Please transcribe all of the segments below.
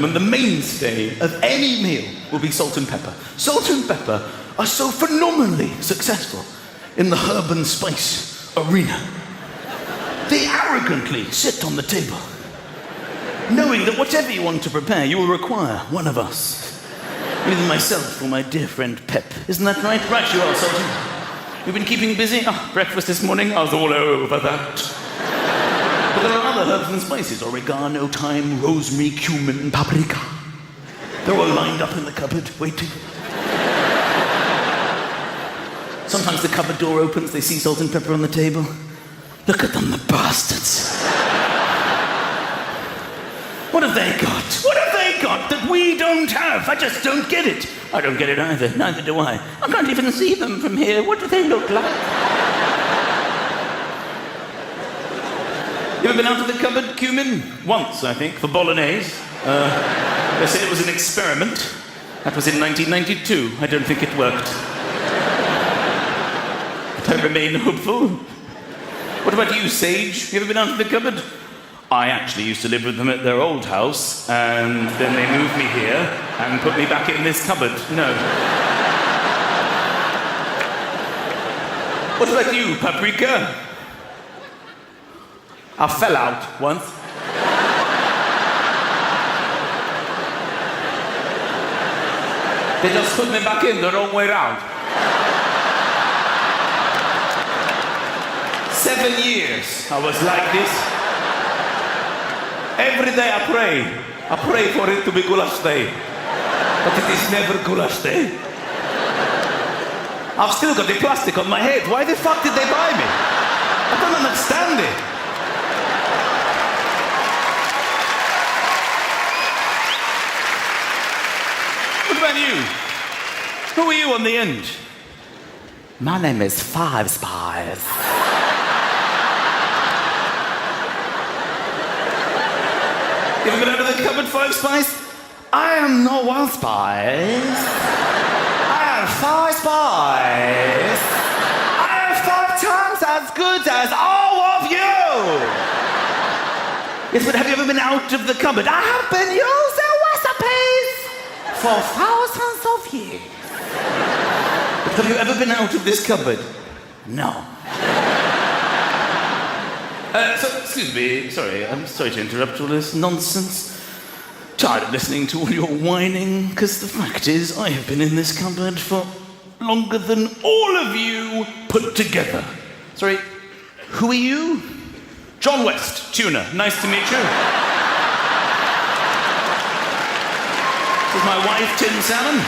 gentlemen, the mainstay of any meal will be salt and pepper. Salt and pepper are so phenomenally successful in the herb and spice arena. They arrogantly sit on the table, knowing that whatever you want to prepare, you will require one of us. Either myself or my dear friend Pep. Isn't that right? Right you are, Sultan. You've been keeping busy? Oh, breakfast this morning, I was all over that. But there are other herbs and spices: oregano, thyme, rosemary, cumin, paprika. They're all lined up in the cupboard, waiting. Sometimes the cupboard door opens, they see salt and pepper on the table. Look at them, the bastards. What have they got? What have they got that we don't have? I just don't get it. I don't get it either, neither do I. I can't even see them from here. What do they look like? You ever been out of the cupboard, cumin? Once, I think, for bolognese. They said it was an experiment. That was in 1992. I don't think it worked. But I remain hopeful. What about you, Sage? You ever been out of the cupboard? I actually used to live with them at their old house, and then they moved me here and put me back in this cupboard. No. What about you, Paprika? I fell out once. They just put me back in the wrong way round. 7 years I was like this. Every day I pray for it to be goulash day. But it is never goulash day. I've still got the plastic on my head. Why the fuck did they buy me? I don't understand it. What about you? Who are you on the end? My name is Five Spies. You ever been out of the cupboard, Five Spies? I am no one spies. I am Five Spies. I am 5 times as good as all of you. Yes, but have you ever been out of the cupboard? I have been using recipes for thousands of years. But have you ever been out of this cupboard? No. Excuse me, sorry, I'm sorry to interrupt all this nonsense. Tired of listening to all your whining, because the fact is, I have been in this cupboard for longer than all of you put together. Sorry, who are you? John West, tuna, nice to meet you. This is my wife, Tin Salmon.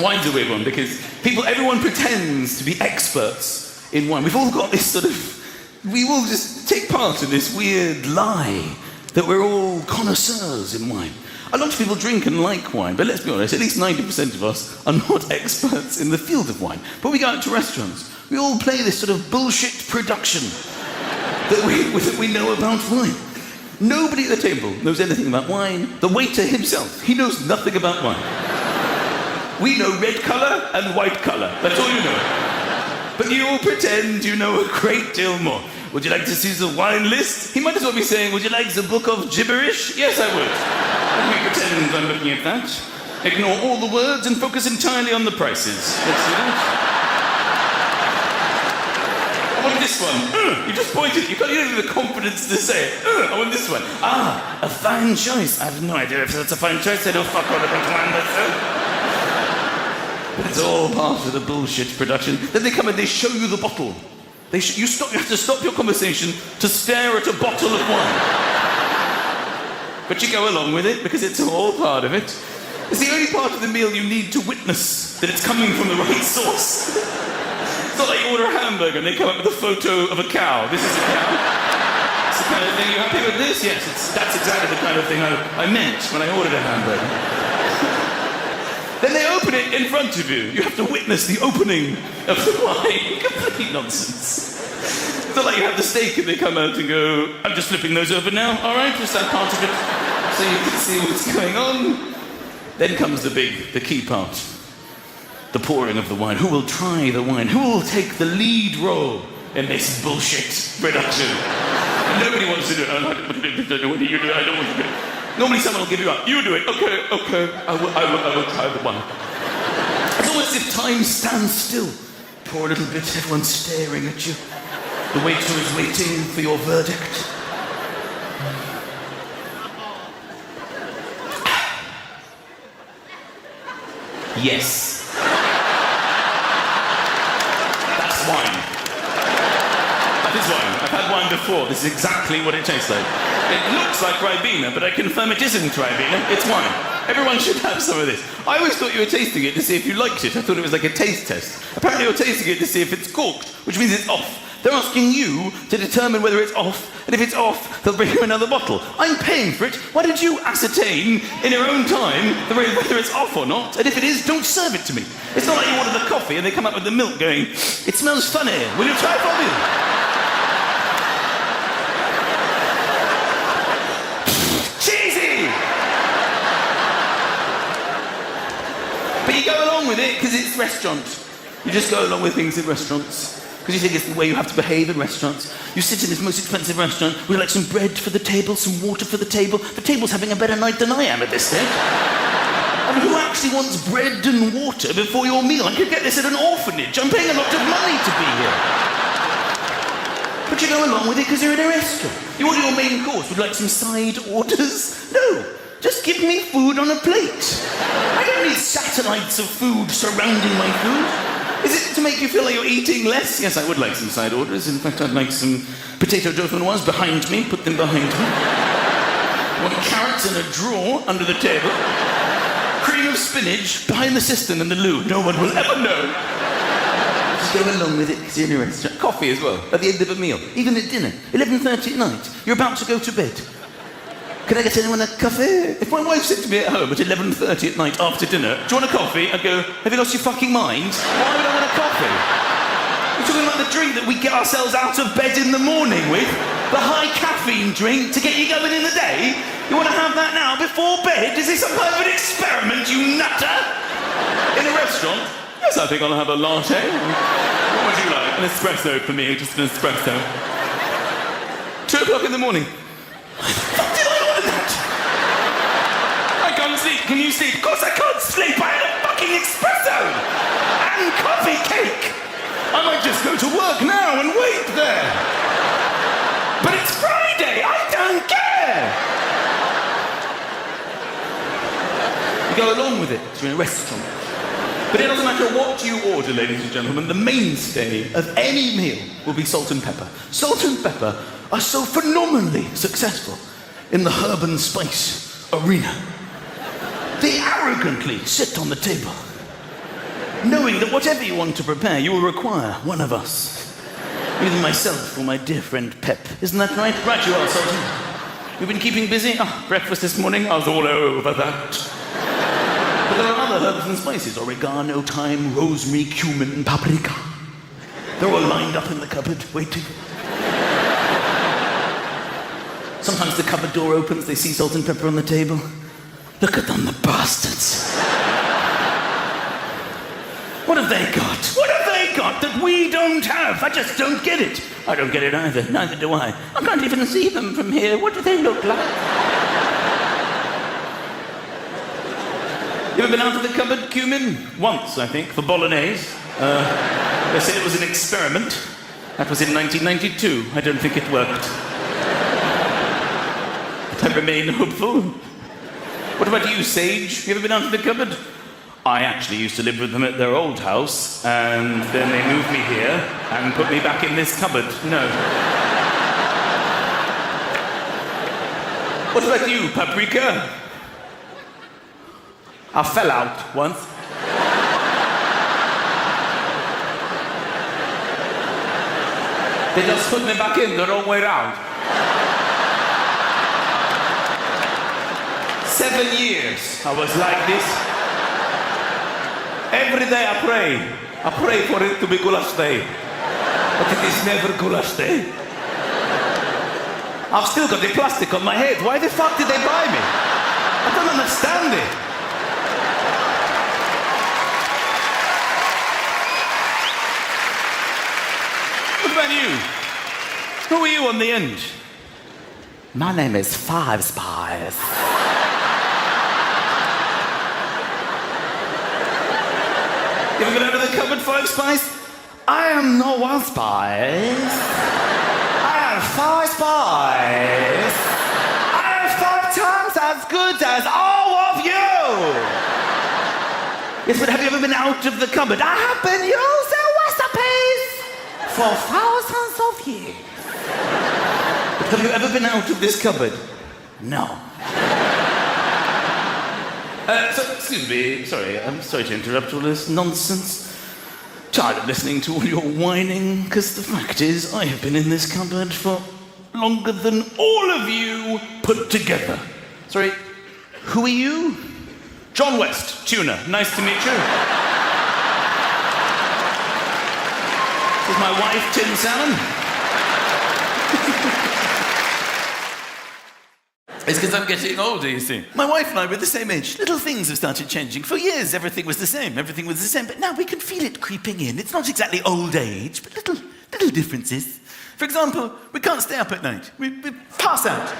Wine's a weird one, because everyone pretends to be experts in wine. We've all got this we all just take part in this weird lie that we're all connoisseurs in wine. A lot of people drink and like wine, but let's be honest, at least 90% of us are not experts in the field of wine. But we go out to restaurants, we all play this sort of bullshit production that we know about wine. Nobody at the table knows anything about wine. The waiter himself, he knows nothing about wine. We know red colour and white colour, that's all you know. But you all pretend you know a great deal more. Would you like to see the wine list? He might as well be saying, would you like the book of gibberish? Yes, I would. Let me pretend I'm looking at that. Ignore all the words and focus entirely on the prices. Let's do that. I want this one. You just pointed. You don't have the confidence to say it. I want this one. Ah, a fine choice. I have no idea if that's a fine choice. I don't fuck all about wine myself. It's all part of the bullshit production. Then they come and they show you the bottle. You have to stop your conversation to stare at a bottle of wine. But you go along with it because it's all part of it. It's the only part of the meal you need to witness that it's coming from the right source. It's not like you order a hamburger and they come up with a photo of a cow. This is a cow. It's the kind of thing, you happy with this? Yes, that's exactly the kind of thing I meant when I ordered a hamburger. Then they open it in front of you. You have to witness the opening of the wine. Complete nonsense. It's not like you have the steak and they come out and go, I'm just flipping those over now. All right, just that part of it so you can see what's going on. Then comes the key part. The pouring of the wine. Who will try the wine? Who will take the lead role in this bullshit production? Nobody wants to do it. I don't want to do it. You do it. I don't want to do it. Normally someone will give you up. You do it. Okay. I will try the one. It's almost as if time stands still. Pour a little bit, everyone's staring at you. The waiter is waiting for your verdict. Yes. That's wine. That is wine. I've had wine before. This is exactly what it tastes like. It looks like Ribena, but I confirm it isn't Ribena. It's wine. Everyone should have some of this. I always thought you were tasting it to see if you liked it. I thought it was like a taste test. Apparently you're tasting it to see if it's corked, which means it's off. They're asking you to determine whether it's off, and if it's off, they'll bring you another bottle. I'm paying for it. Why don't you ascertain in your own time whether it's off or not? And if it is, don't serve it to me. It's not like you order the coffee and they come up with the milk going, it smells funny. Will you try it for me? Cheesy! But you go along with it because it's restaurant. You just go along with things in restaurants. Because you think it's the way you have to behave in restaurants. You sit in this most expensive restaurant, would you like some bread for the table, some water for the table? The table's having a better night than I am at this stage. I mean, who actually wants bread and water before your meal? I could get this at an orphanage. I'm paying a lot of money to be here. But you go along with it because you're in a restaurant. You order your main course, would you like some side orders? No, just give me food on a plate. I don't need satellites of food surrounding my food. Is it to make you feel like you're eating less? Yes, I would like some side orders. In fact, I'd like some potato dauphinoise behind me. Put them behind me. I want carrots in a drawer under the table. Cream of spinach behind the cistern and the loo. No one will ever know. Just go along with it because you're in a restaurant. Coffee as well, at the end of a meal. Even at dinner. 11:30 at night. You're about to go to bed. Can I get anyone a coffee? If my wife said to me at home at 11:30 at night after dinner, do you want a coffee? I'd go, have you lost your fucking mind? Why would I want a coffee? You're talking about the drink that we get ourselves out of bed in the morning with? The high caffeine drink to get you going in the day? You want to have that now before bed? Is this some kind of an experiment, you nutter? In a restaurant? Yes, I think I'll have a latte. What would you like? An espresso for me, just an espresso. 2 o'clock in the morning. Can you sleep? Of course I can't sleep. I had a fucking espresso and coffee cake. I might just go to work now and wait there. But it's Friday. I don't care. You go along with it. You're in a restaurant. But it doesn't matter what you order, ladies and gentlemen. The mainstay of any meal will be salt and pepper. Salt and pepper are so phenomenally successful in the herb and spice arena. They arrogantly sit on the table, knowing that whatever you want to prepare, you will require one of us. Either myself or my dear friend Pep. Isn't that right? Right you are, Sultan. You've been keeping busy? Breakfast this morning, I was all over that. But there are other herbs and spices. Oregano, thyme, rosemary, cumin, paprika. They're all lined up in the cupboard, waiting. Sometimes the cupboard door opens, they see salt and pepper on the table. Look at them, the bastards. What have they got? What have they got that we don't have? I just don't get it. I don't get it either. Neither do I. I can't even see them from here. What do they look like? You ever been out of the cupboard, cumin? Once, I think, for bolognese. They said it was an experiment. That was in 1992. I don't think it worked. But I remain hopeful. What about you, Sage? You ever been out of the cupboard? I actually used to live with them at their old house, and then they moved me here and put me back in this cupboard. No. What about you, Paprika? I fell out once. They just put me back in the wrong way round. 7 years I was like this. Every day I pray for it to be goulash day. But it is never goulash day. I've still got the plastic on my head. Why the fuck did they buy me? I don't understand it. What about you? Who are you on the end? My name is Five Spies. You ever gone out of the cupboard, Five Spies? I am no one spies. I am Five Spies. I am 5 times as good as all of you. Yes, but have you ever been out of the cupboard? I have been using recipes for thousands of years. But have you ever been out of this cupboard? No. Excuse me, sorry, I'm sorry to interrupt all this nonsense. Tired of listening to all your whining, because the fact is, I have been in this cupboard for longer than all of you put together. Sorry, who are you? John West, tuna, nice to meet you. This is my wife, Tin Salmon. It's because I'm getting older, you see. My wife and I were the same age. Little things have started changing. For years, everything was the same. Everything was the same. But now we can feel it creeping in. It's not exactly old age, but little differences. For example, we can't stay up at night. We pass out.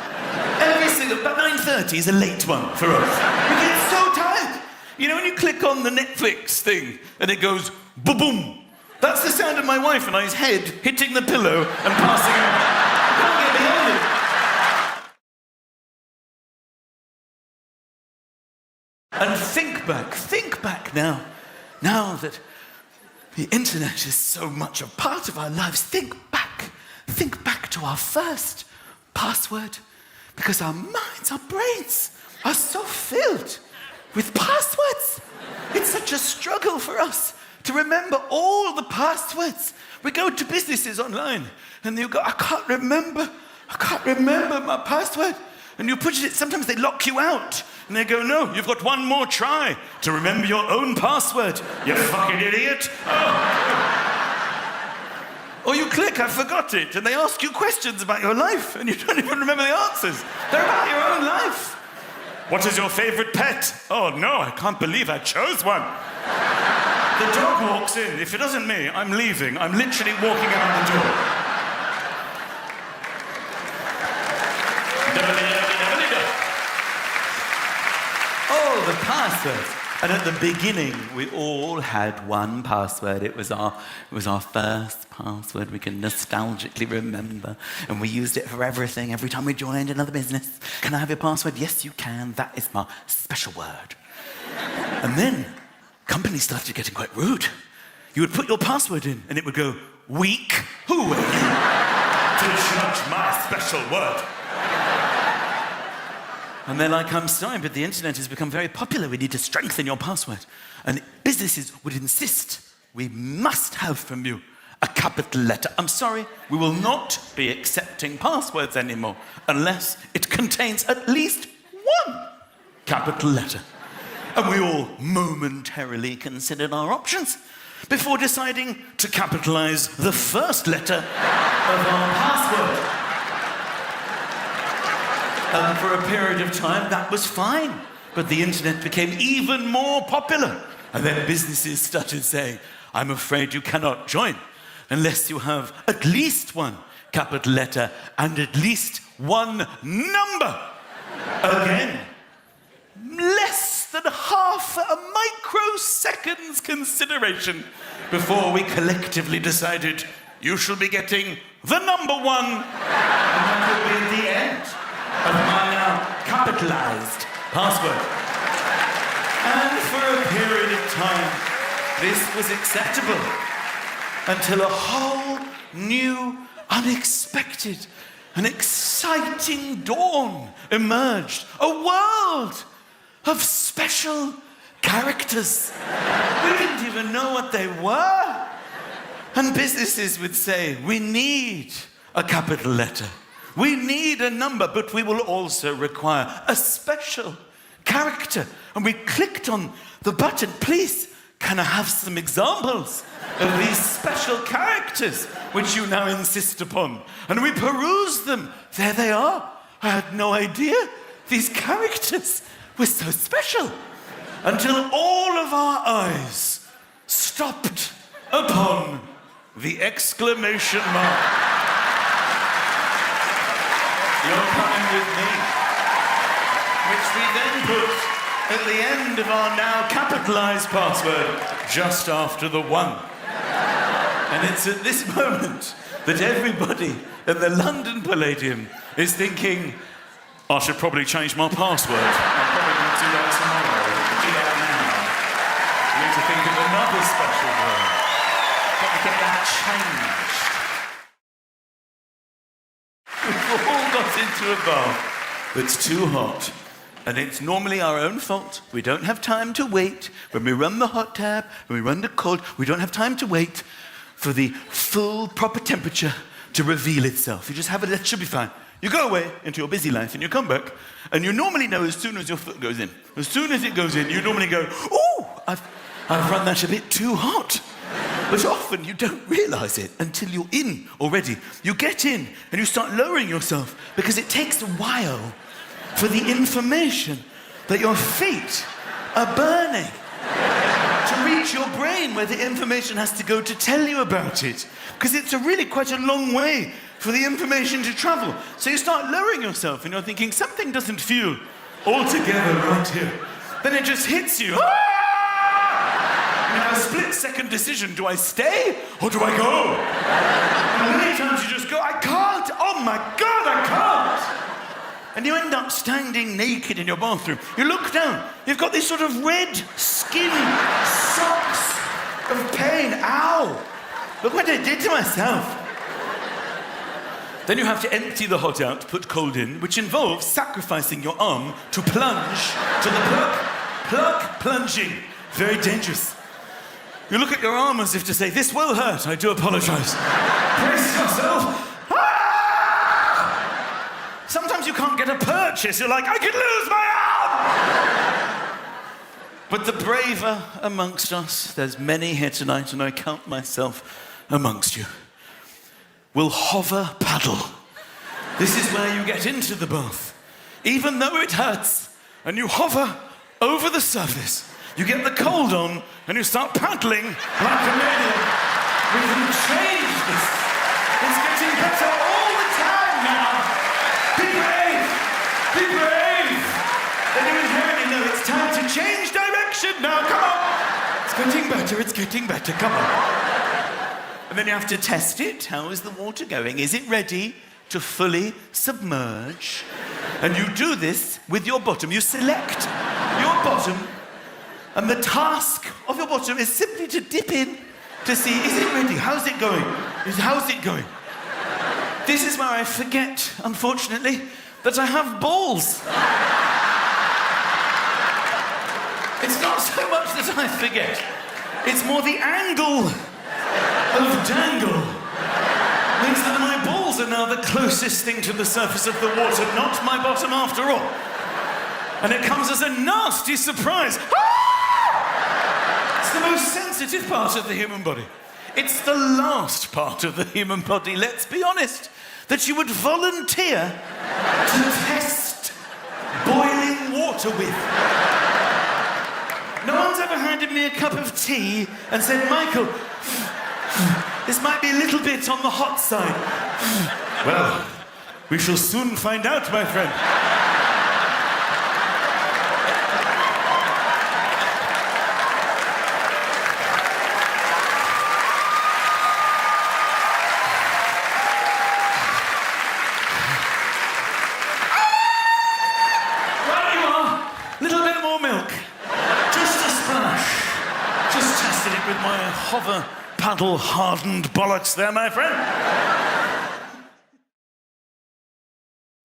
Every single... About 9:30 is a late one for us. We get so tired. You know when you click on the Netflix thing and it goes boom? That's the sound of my wife and I's head hitting the pillow and passing out. I can't get beyond it. And think back now that the internet is so much a part of our lives, think back to our first password, because our minds, our brains are so filled with passwords. It's such a struggle for us to remember all the passwords. We go to businesses online and you go, I can't remember my password. And you put it, sometimes they lock you out. And they go, no, you've got one more try to remember your own password, you fucking idiot. Oh. Or you click, I forgot it, and they ask you questions about your life, and you don't even remember the answers. They're about your own life. What is your favorite pet? Oh no, I can't believe I chose one. The dog walks in. If it isn't me, I'm leaving. I'm literally walking out the door. Oh, the passwords. And at the beginning, we all had one password. It was our first password we can nostalgically remember. And we used it for everything. Every time we joined another business. Can I have your password? Yes, you can. That is my special word. And then companies started getting quite rude. You would put your password in and it would go, weak. Who are you to judge my special word? And they're like, I'm sorry, but the internet has become very popular. We need to strengthen your password. And businesses would insist, we must have from you a capital letter. I'm sorry, we will not be accepting passwords anymore unless it contains at least one capital letter. And we all momentarily considered our options before deciding to capitalize the first letter of our password. And for a period of time, that was fine. But the internet became even more popular. And then businesses started saying, I'm afraid you cannot join unless you have at least one capital letter and at least one number. Again, less than half a microsecond's consideration before we collectively decided, you shall be getting the number one. And that will be the end of my now capitalized password. And for a period of time, this was acceptable until a whole new, unexpected, and exciting dawn emerged. A world of special characters. We didn't even know what they were. And businesses would say, we need a capital letter. We need a number, but we will also require a special character. And we clicked on the button, please, can I have some examples of these special characters which you now insist upon? And we perused them. There they are. I had no idea these characters were so special until all of our eyes stopped upon the exclamation mark. You're coming with me, which we then put at the end of our now capitalised password, just after the 1. And it's at this moment that everybody at the London Palladium is thinking, I should probably change my password. I'm probably going to do that tomorrow. Do that now. We need to think of another special word. Got to get that changed. We've all got into a bath that's too hot. And it's normally our own fault. We don't have time to wait. When we run the hot tap, when we run the cold, we don't have time to wait for the full, proper temperature to reveal itself. You just have it, that should be fine. You go away into your busy life and you come back, and you normally know as soon as your foot goes in. As soon as it goes in, you normally go, oh, I've run that a bit too hot. But often you don't realise it until you're in already. You get in and you start lowering yourself because it takes a while for the information that your feet are burning to reach your brain, where the information has to go to tell you about it. Because it's really quite a long way for the information to travel. So you start lowering yourself and you're thinking, something doesn't feel altogether right here. Then it just hits you. Ah! You have a split-second decision. Do I stay or do I go? And many times you just go, I can't. Oh my God, I can't. And you end up standing naked in your bathroom. You look down, you've got these sort of red skin socks of pain. Ow! Look what I did to myself. Then you have to empty the hot out, put cold in, which involves sacrificing your arm to plunge to the plug. Plug plunging. Very dangerous. You look at your arm as if to say, this will hurt, I do apologise. Brace yourself. Sometimes you can't get a purchase. You're like, I could lose my arm! But the braver amongst us, there's many here tonight, and I count myself amongst you, will hover paddle. This is where you get into the bath. Even though it hurts, and you hover over the surface, you get the cold on, and you start paddling like a maniac. We can change this. It's getting better all the time now. Be brave! Be brave! Then you inherently know it's time to change direction now. Come on! It's getting better, it's getting better. Come on. And then you have to test it. How is the water going? Is it ready to fully submerge? And you do this with your bottom. You select your bottom, and the task of your bottom is simply to dip in to see, is it ready? How's it going? How's it going? This is where I forget, unfortunately, that I have balls. It's not so much that I forget. It's more the angle of dangle means that my balls are now the closest thing to the surface of the water, not my bottom after all. And it comes as a nasty surprise. Ah! It's the most sensitive part of the human body. It's the last part of the human body, let's be honest, that you would volunteer to test boiling water with. No one's ever handed me a cup of tea and said, Michael, this might be a little bit on the hot side. Well, we shall soon find out, my friend. With my hover paddle hardened bollocks there, my friend.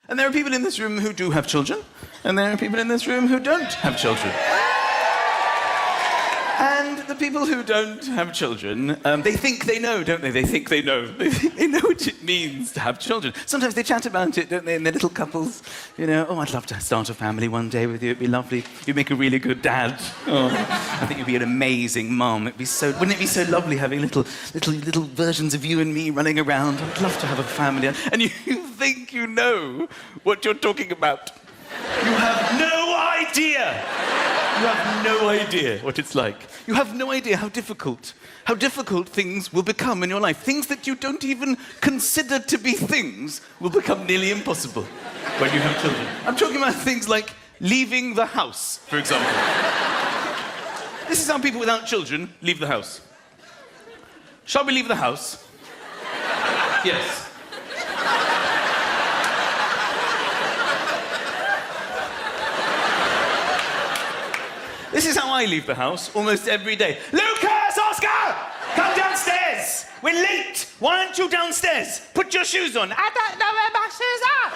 And there are people in this room who do have children, and there are people in this room who don't have children. And the people who don't have children, they think they know, don't they? They think they know. They know what it means to have children. Sometimes they chat about it, don't they, in their little couples? You know, oh, I'd love to start a family one day with you. It'd be lovely. You'd make a really good dad. Oh, I think you'd be an amazing mum. Wouldn't it be so lovely having little versions of you and me running around? I'd love to have a family. And you think you know what you're talking about. You have no idea You have no idea what it's like. You have no idea how difficult things will become in your life. Things that you don't even consider to be things will become nearly impossible when you have children. I'm talking about things like leaving the house, for example. This is how people without children leave the house. Shall we leave the house? Yes. This is how I leave the house almost every day. Lucas, Oscar, come downstairs. We're late. Why aren't you downstairs? Put your shoes on. I don't know where my shoes are.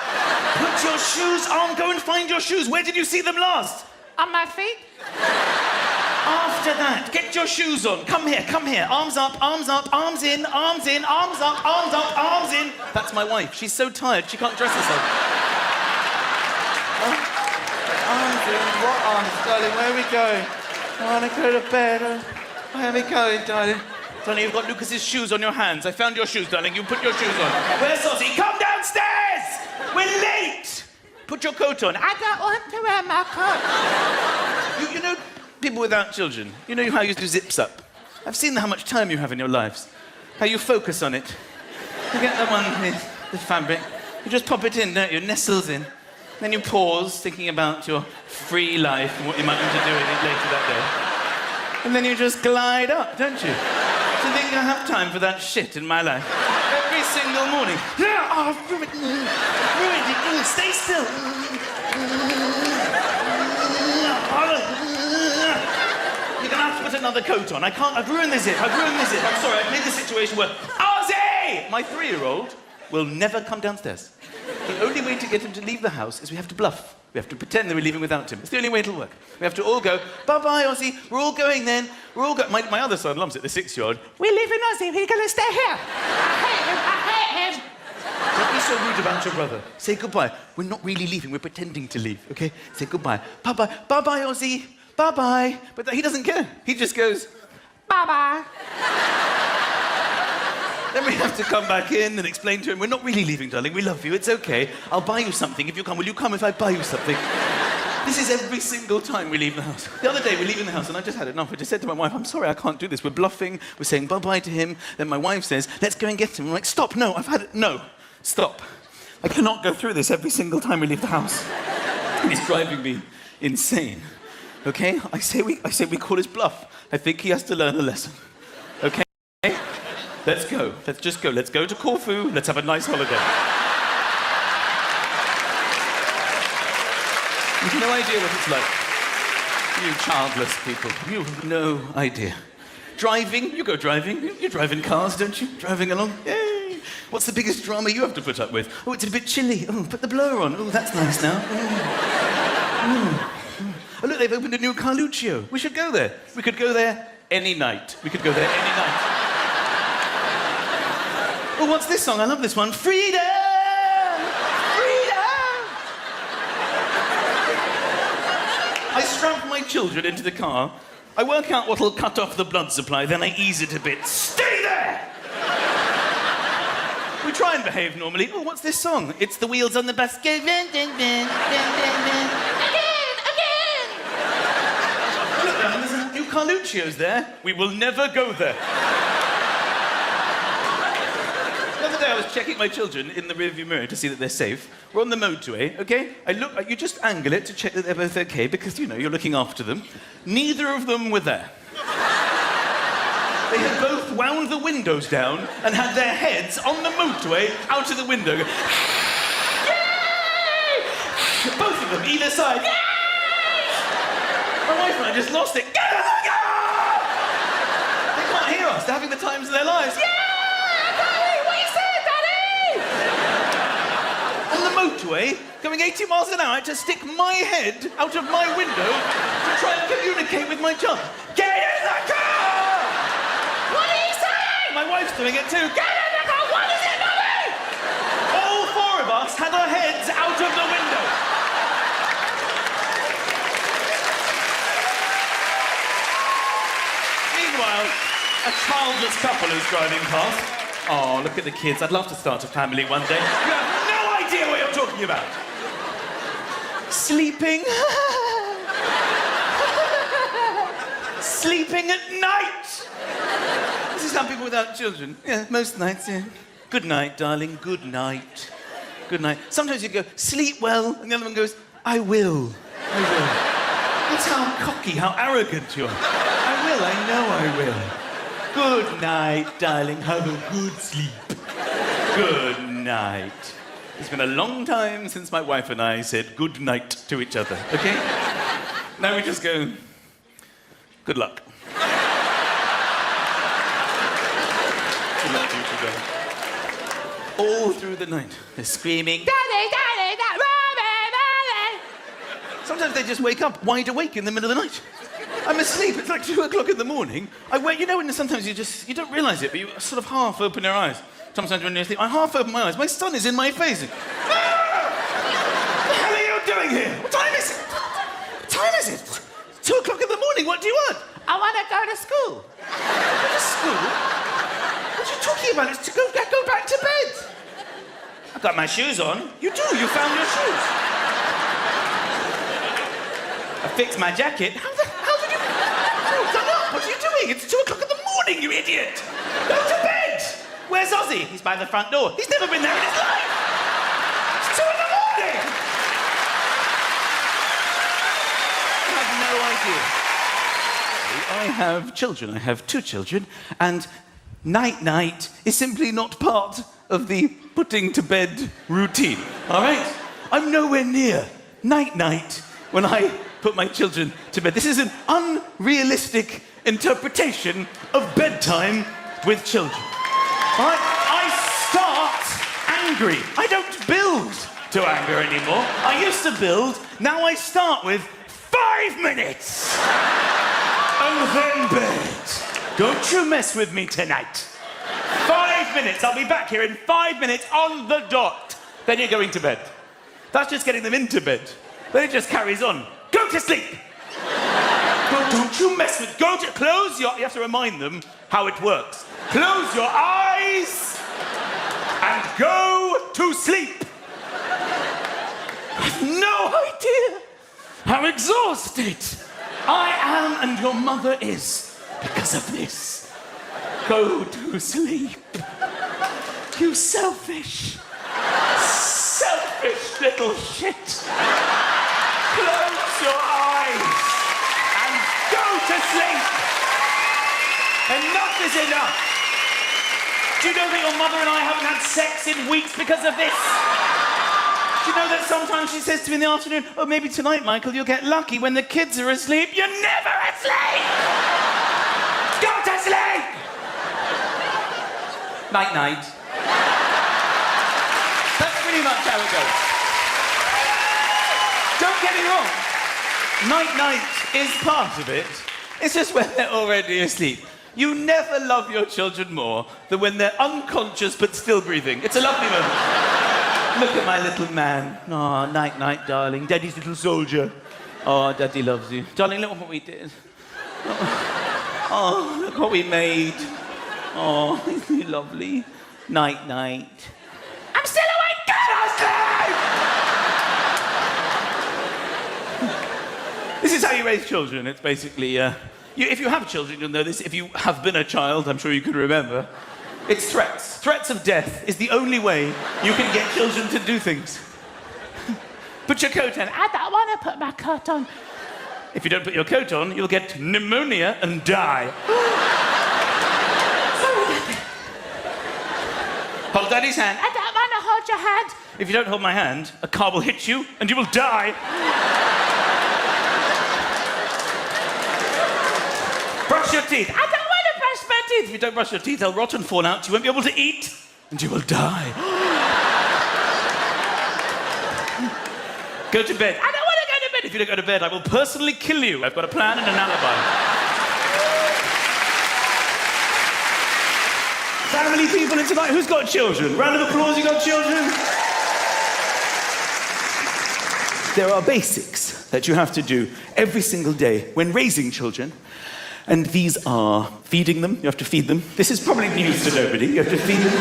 Put your shoes on. Go and find your shoes. Where did you see them last? On my feet. After that, get your shoes on. Come here, come here. Arms up, arms up, arms in, arms in, arms up, arms up, arms in. That's my wife. She's so tired, she can't dress herself. Arms in, what arms, darling? Where are we going? I want to go to bed. Where are we going, darling? Darling, you've got Lucas's shoes on your hands. I found your shoes, darling. You put your shoes on. Where's Ozzy? Come downstairs! We're late! Put your coat on. I don't want to wear my coat. You know, people without children, you know how you do zips up? I've seen how much time you have in your lives. How you focus on it. You get the one, the fabric. You just pop it in, don't you? Nestles in. Then you pause, thinking about your free life and what you might want to do with it later that day. And then you just glide up, don't you? Do you think I have time for that shit in my life? Every single morning. Yeah, oh, I've ruined it. Stay still. You're gonna have to put another coat on. I can't, I've ruined the zip. I'm sorry, I've made the situation worse. Ozzy! My 3-year-old will never come downstairs. The only way to get him to leave the house is we have to bluff. We have to pretend that we're leaving without him. It's the only way it'll work. We have to all go, bye-bye, Ozzy. We're all going then. We're all going. My other son loves it, the 6-year-old. We're leaving Ozzy. We're going to stay here. I hate him. Don't be so rude about your brother. Say goodbye. We're not really leaving. We're pretending to leave, okay? Say goodbye. Bye-bye. Bye-bye, Ozzy. Bye-bye. But he doesn't care. He just goes, bye-bye. Then we have to come back in and explain to him, we're not really leaving, darling. We love you. It's okay. I'll buy you something if you come. Will you come if I buy you something? This is every single time we leave the house. The other day, we're leaving the house, and I just had enough. I just said to my wife, I'm sorry, I can't do this. We're bluffing. We're saying bye-bye to him. Then my wife says, let's go and get him. I'm like, stop. No, I've had it. No, stop. I cannot go through this every single time we leave the house. It's driving me insane. Okay? I say we call his bluff. I think he has to learn a lesson. Okay? Let's go. Let's just go. Let's go to Corfu. Let's have a nice holiday. You've no idea what it's like. You childless people. You have no idea. Driving. You go driving. You drive in cars, don't you? Driving along. Yay. What's the biggest drama you have to put up with? Oh, it's a bit chilly. Oh, put the blower on. Oh, that's nice now. Oh, look, they've opened a new Carluccio. We should go there. We could go there any night. Oh, what's this song? I love this one. Freedom! Freedom! I strap my children into the car. I work out what'll cut off the blood supply, then I ease it a bit. Stay there! We try and behave normally. Oh, what's this song? It's the wheels on the bus go ding, ding, ding, ding, ding, ding. Again! Look, there's a new Carluccio's there. We will never go there. The other day I was checking my children in the rearview mirror to see that they're safe. We're on the motorway, okay? You just angle it to check that they're both okay because, you know, you're looking after them. Neither of them were there. They had both wound the windows down and had their heads on the motorway out of the window. Yay! Both of them, either side. Yay! My wife and I just lost it. Get in the car! They can't hear us. They're having the times of their lives. Yeah! On the motorway, going 80 miles an hour to stick my head out of my window to try and communicate with my child. Get in the car! What are you saying? My wife's doing it too. Get in the car! What is it, Mummy? All 4 of us had our heads out of the window. Meanwhile, a childless couple is driving past. Oh, look at the kids. I'd love to start a family one day. You have no idea what you're talking about. Sleeping. sleeping at night. This is how people without children. Yeah, most nights, yeah. Good night, darling, good night. Good night. Sometimes you go, sleep well, and the other one goes, I will. I will. That's how cocky, how arrogant you are. I know I will. Good night, darling, have a good sleep. Good night. It's been a long time since my wife and I said good night to each other, okay? Now we just go, good luck. Good luck to you today. All through the night, they're screaming, Daddy, Daddy, Daddy, Mommy, Mommy. Sometimes they just wake up wide awake in the middle of the night. I'm asleep, it's like 2 o'clock in the morning. I wake, you know, when sometimes you don't realise it, but you sort of half open your eyes. Sometimes when you're asleep, I half open my eyes. My son is in my face. What the hell are you doing here? What time is it? What time is it? It's 2 o'clock in the morning. What do you want? I want to go to school. Go to school? What are you talking about? It's to go back to bed. I've got my shoes on. You do. You found your shoes. I fixed my jacket. How did you... Oh, done up. What are you doing? It's 2 o'clock in the morning, you idiot. Go to bed. Where's Ozzy? He's by the front door. He's never been there in his life. It's 2 in the morning. I have no idea. I have children. I have 2 children, and night-night is simply not part of the putting to bed routine, all right? I'm nowhere near night-night when I put my children to bed. This is an unrealistic interpretation of bedtime with children. I start angry. I don't build to anger anymore. I used to build. Now I start with 5 minutes. And then bed. Don't you mess with me tonight. 5 minutes. I'll be back here in 5 minutes on the dot. Then you're going to bed. That's just getting them into bed. Then it just carries on. Go to sleep. Don't you mess with... Close your... You have to remind them how it works. Close your eyes and go to sleep. I have no idea how exhausted I am and your mother is because of this. Go to sleep. You selfish little shit. Close your eyes and go to sleep. Enough is enough. Do you know that your mother and I haven't had sex in weeks because of this? Do you know that sometimes she says to me in the afternoon, oh, maybe tonight, Michael, you'll get lucky when the kids are asleep. You're never asleep! Go to sleep! Night-night. That's pretty much how it goes. Don't get me wrong. Night-night is part of it. It's just when they're already asleep. You never love your children more than when they're unconscious but still breathing. It's a lovely moment. Look at my little man. Oh, night-night, darling. Daddy's little soldier. Oh, Daddy loves you. Darling, look what we did. Oh, look what we made. Oh, isn't he lovely? Night-night. I'm still awake! Get us! This is how you raise children. It's basically... if you have children, you'll know this. If you have been a child, I'm sure you can remember. It's threats. Threats of death is the only way you can get children to do things. Put your coat on. I don't want to put my coat on. If you don't put your coat on, you'll get pneumonia and die. Hold Daddy's hand. I don't want to hold your hand. If you don't hold my hand, a car will hit you and you will die. Brush your teeth. I don't want to brush my teeth. If you don't brush your teeth, they'll rot and fall out. You won't be able to eat, and you will die. Go to bed. I don't want to go to bed. If you don't go to bed, I will personally kill you. I've got a plan and an alibi. Family people in tonight, who's got children? Round of applause, you got children? There are basics that you have to do every single day when raising children. And these are feeding them. You have to feed them. This is probably news to nobody. You have to feed them.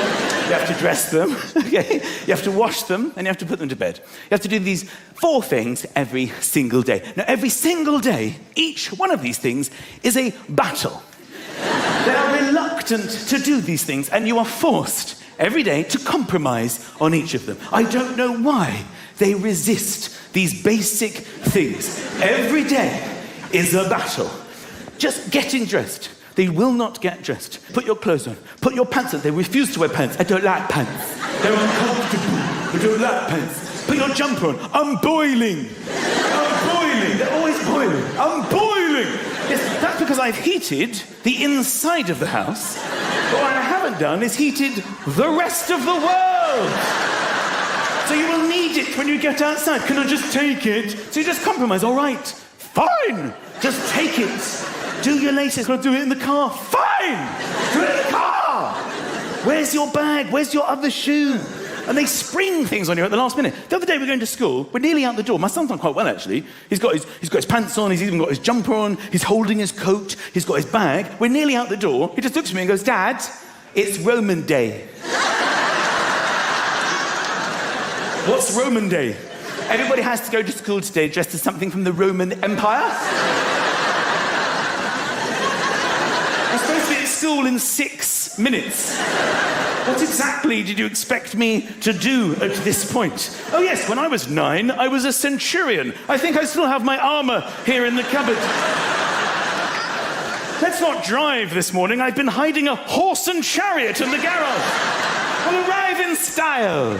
You have to dress them, okay? You have to wash them, and you have to put them to bed. You have to do these 4 things every single day. Now, every single day, each one of these things is a battle. They are reluctant to do these things, and you are forced every day to compromise on each of them. I don't know why they resist these basic things. Every day is a battle. Just getting dressed. They will not get dressed. Put your clothes on. Put your pants on. They refuse to wear pants. I don't like pants. They're uncomfortable. I don't like pants. Put your jumper on. I'm boiling. I'm boiling. They're always boiling. I'm boiling. Yes, that's because I've heated the inside of the house. But what I haven't done is heated the rest of the world. So you will need it when you get outside. Can I just take it? So you just compromise. All right, fine. Just take it. Do your latest. Can I do it in the car? Fine. Do it in the car. Where's your bag? Where's your other shoe? And they spring things on you at the last minute. The other day we're going to school. We're nearly out the door. My son's done quite well, actually. He's got his pants on. He's even got his jumper on. He's holding his coat. He's got his bag. We're nearly out the door. He just looks at me and goes, Dad, it's Roman Day. What's Roman Day? Everybody has to go to school today dressed as something from the Roman Empire. I'm supposed to be at school in 6 minutes. What exactly did you expect me to do at this point? Oh yes, when I was 9, I was a centurion. I think I still have my armour here in the cupboard. Let's not drive this morning. I've been hiding a horse and chariot in the garage. We'll arrive in style.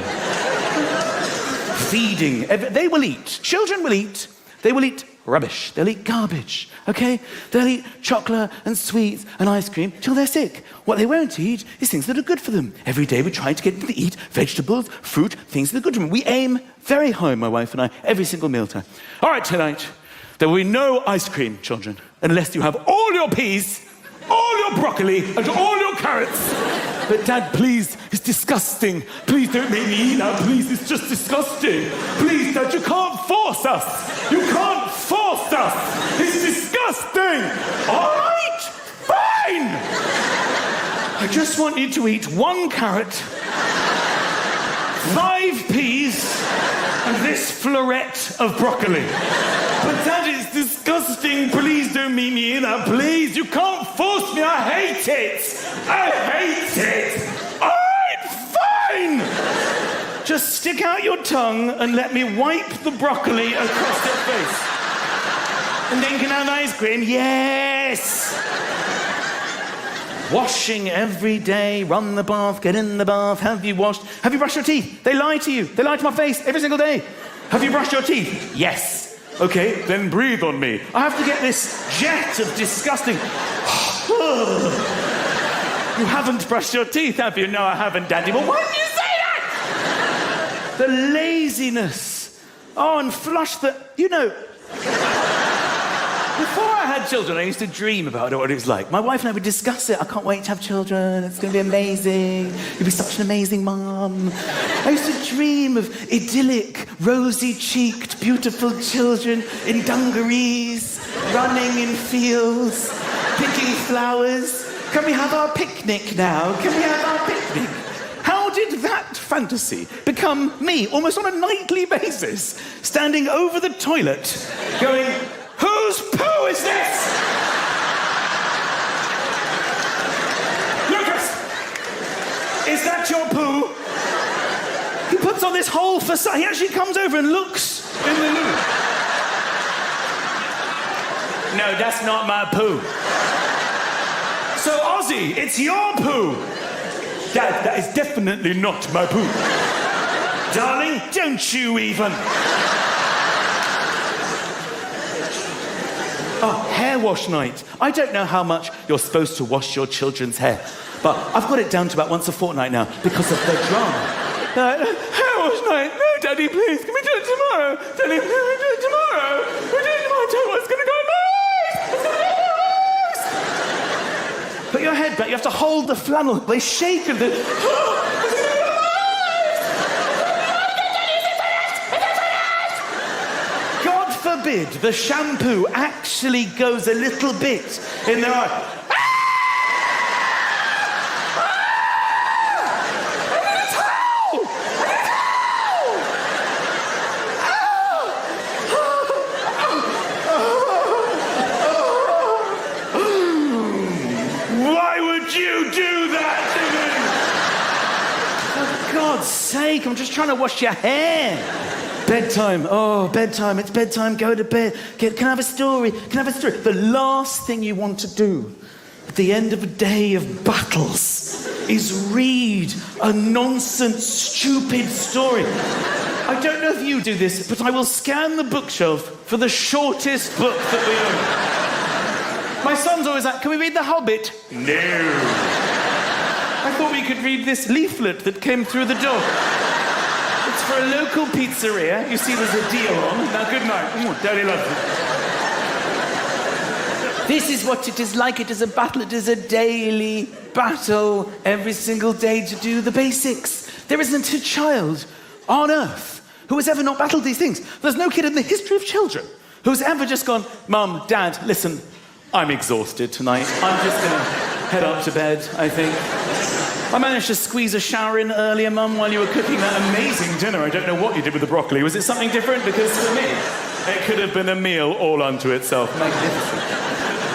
Feeding. They will eat. Children will eat. They will eat rubbish. They'll eat garbage, okay? They'll eat chocolate and sweets and ice cream till they're sick. What they won't eat is things that are good for them. Every day we try to get them to eat vegetables, fruit, things that are good for them. We aim very high, my wife and I, every single mealtime. All right, tonight, there will be no ice cream, children, unless you have all your peas, all your broccoli, and all your carrots. But Dad, please, it's disgusting. Please don't make me eat that, please, it's just disgusting. Please, Dad, you can't force us. You can't force us. It's disgusting. All right, fine. I just want you to eat 1 carrot, 5 peas, and this floret of broccoli. But Dad, it's disgusting. Please don't make me eat that, please. You can't force me. I hate it. I hate it. All right, fine. Just stick out your tongue and let me wipe the broccoli across your face. And then can I have ice cream? Yes. Washing every day, run the bath, get in the bath. Have you washed? Have you brushed your teeth? They lie to you. They lie to my face every single day. Have you brushed your teeth? Yes. Okay, then breathe on me. I have to get this jet of disgusting... You haven't brushed your teeth, have you? No, I haven't, Daddy. Well, why didn't you say that? The laziness. Oh, and flush the... You know... Before I had children, I used to dream about what it was like. My wife and I would discuss it. I can't wait to have children. It's going to be amazing. You'll be such an amazing mum. I used to dream of idyllic, rosy-cheeked, beautiful children in dungarees, running in fields, picking flowers. Can we have our picnic now? Can we have our picnic? How did that fantasy become me, almost on a nightly basis, standing over the toilet, going... Whose poo is this? Lucas! Is that your poo? He puts on this whole facade. He actually comes over and looks in the loo. No, that's not my poo. So, Ozzy, it's your poo. Dad, that is definitely not my poo. Darling, don't you even. Oh, hair wash night. I don't know how much you're supposed to wash your children's hair, but I've got it down to about once a fortnight now because of the drama. Hair wash night? No, Daddy, please. Can we do it tomorrow? Daddy, can we do it tomorrow? We do it tomorrow. I tell you what, it's going to go nice. It's going to go nice. Put your head back. You have to hold the flannel. They shake and forbid the shampoo actually goes a little bit in their eye. sake, I'm just trying to wash your hair. Bedtime. Oh, bedtime. It's bedtime. Go to bed. Can I have a story? Can I have a story? The last thing you want to do at the end of a day of battles is read a nonsense, stupid story. I don't know if you do this, but I will scan the bookshelf for the shortest book that we own. My son's always like, can we read The Hobbit? No. I thought we could read this leaflet that came through the door. It's for a local pizzeria. You see there's a deal on. Now, good night. Daddy loves it. This is what it is like. It is a battle. It is a daily battle every single day to do the basics. There isn't a child on earth who has ever not battled these things. There's no kid in the history of children who's ever just gone, Mum, Dad, listen, I'm exhausted tonight. I'm just going to head up to bed, I think. I managed to squeeze a shower in earlier, Mum, while you were cooking that amazing dinner. I don't know what you did with the broccoli. Was it something different? Because for me, it could have been a meal all unto itself. Magnificent.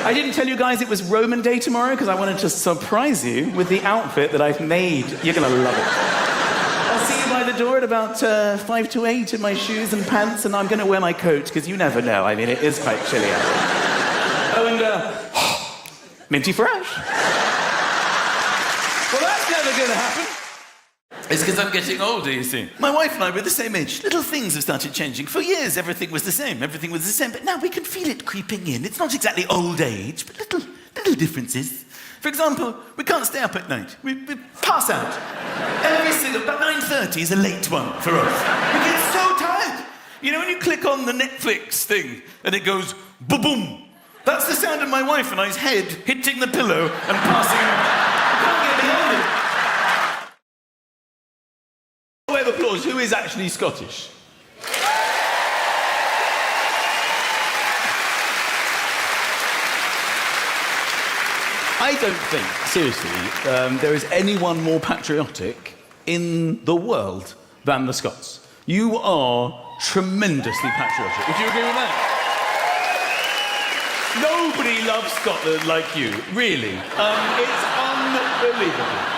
I didn't tell you guys it was Roman Day tomorrow because I wanted to surprise you with the outfit that I've made. You're going to love it. I'll see you by the door at about 5 to 8 in my shoes and pants, and I'm going to wear my coat because you never know. I mean, it is quite chilly out there. Oh, and minty fresh. Well, that's never going to happen. It's because I'm getting older, you see. My wife and I were the same age. Little things have started changing. For years, everything was the same. Everything was the same. But now we can feel it creeping in. It's not exactly old age, but little differences. For example, we can't stay up at night. We pass out. Every single... About 9:30 is a late one for us. We get so tired. You know, when you click on the Netflix thing and it goes ba-boom, that's the sound of my wife and I's head hitting the pillow and passing out. Wave of applause. Who is actually Scottish? I don't think, seriously, there is anyone more patriotic in the world than the Scots. You are tremendously patriotic. Would you agree with that? Nobody loves Scotland like you, really. It's unbelievable.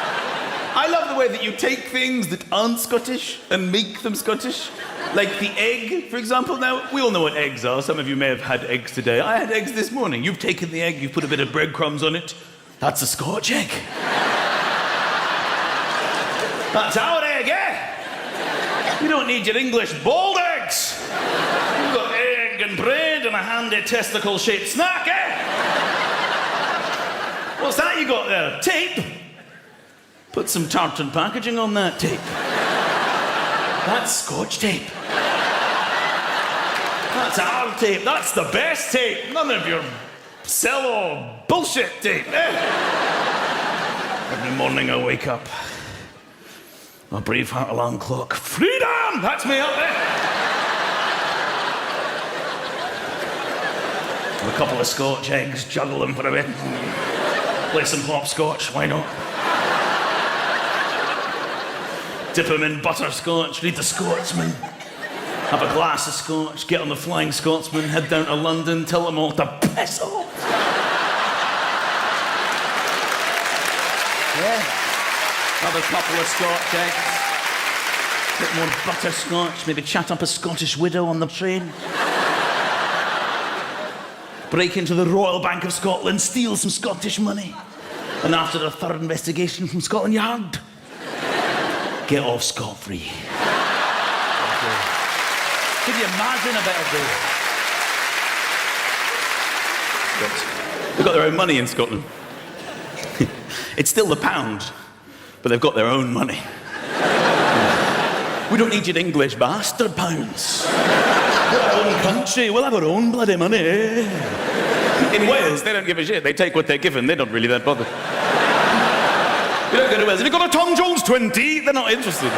I love the way that you take things that aren't Scottish and make them Scottish. Like the egg, for example. Now, we all know what eggs are. Some of you may have had eggs today. I had eggs this morning. You've taken the egg, you've put a bit of breadcrumbs on it. That's a Scotch egg. That's our egg, eh? You don't need your English boiled eggs. You've got egg and bread and a handy testicle-shaped snack, eh? What's that you got there? Tape? Put some tartan packaging on that tape. That's Scotch tape. That's our tape. That's the best tape. None of your cello bullshit tape, eh? Every morning I wake up. A Braveheart alarm clock. Freedom! That's me up there. With a couple of Scotch eggs, juggle them for a bit. Play some hopscotch, why not? Dip them in butterscotch, read the Scotsman. Have a glass of scotch, get on the Flying Scotsman, head down to London, tell them all to piss off. Yeah. Have a couple of Scotch eggs. Bit more butterscotch, maybe chat up a Scottish widow on the train. Break into the Royal Bank of Scotland, steal some Scottish money. And after a thorough investigation from Scotland Yard, get off scot-free. Can you imagine a better day? They've got their own money in Scotland. It's still the pound, but they've got their own money. We don't need your English bastard pounds. We're our own country. We'll have our own bloody money. In Wales, they don't give a shit. They take what they're given. They're not really that bothered. You don't go to Wales. Have you got a Tom Jones 20? They're not interested.